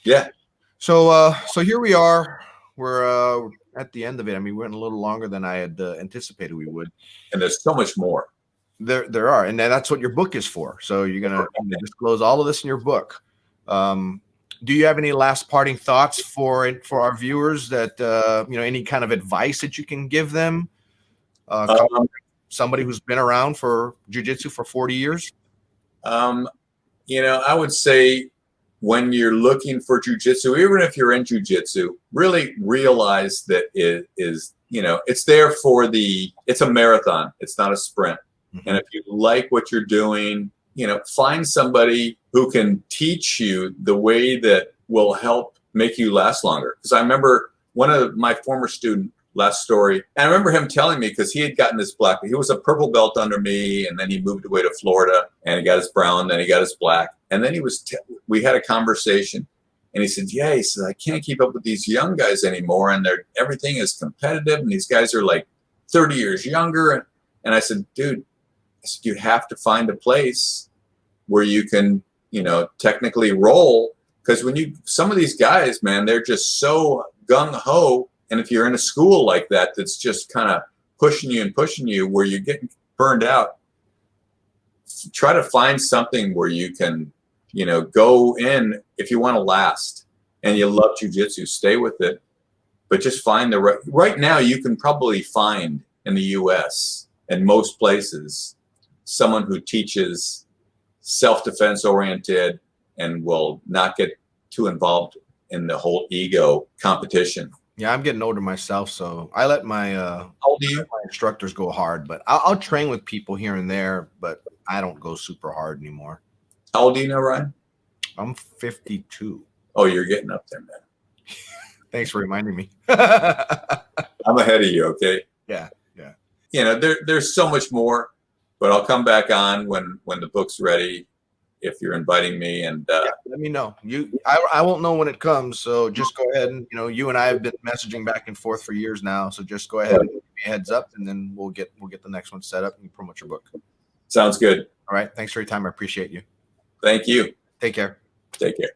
Yeah. So here we are. We're at the end of it. I mean, we went a little longer than I had anticipated we would. And there's so much more. There are, and that's what your book is for. So you're gonna disclose all of this in your book. Do you have any last parting thoughts for our viewers? That you know, any kind of advice that you can give them? Somebody who's been around for jiu-jitsu for 40 years. You know, I would say when you're looking for jiu-jitsu, even if you're in jiu-jitsu, really realize that it is, you know, it's there for it's a marathon. It's not a sprint. And if you like what you're doing, you know, find somebody who can teach you the way that will help make you last longer. Because I remember one of my former student, last story, and I remember him telling me, because he had gotten his black, he was a purple belt under me, and then he moved away to Florida, and he got his brown, then he got his black, and then we had a conversation, and he said, yeah, he said, I can't keep up with these young guys anymore, and everything is competitive, and these guys are like 30 years younger. And I said, dude, you have to find a place where you can, you know, technically roll. Because some of these guys, man, they're just so gung-ho. And if you're in a school like that, that's just kind of pushing you where you're getting burned out, try to find something where you can, you know, go in. If you want to last and you love jiu-jitsu, stay with it. But just find right now, you can probably find in the U.S. and most places someone who teaches self-defense oriented and will not get too involved in the whole ego competition. Yeah, I'm getting older myself, so I let my How old are you? instructors go hard, but I'll train with people here and there, but I don't go super hard anymore. How old do you know, Ryan? I'm 52. Oh, you're getting up there, man. Thanks for reminding me. I'm ahead of you, okay? Yeah. You know, there's so much more, but I'll come back on when the book's ready if you're inviting me. And Let me know. I won't know when it comes, so just go ahead and you and I have been messaging back and forth for years now. So just go ahead and give me a heads up, and then we'll get the next one set up and promote your book. sounds good. All right. Thanks for your time. I appreciate you. Thank you. Take care. Take care.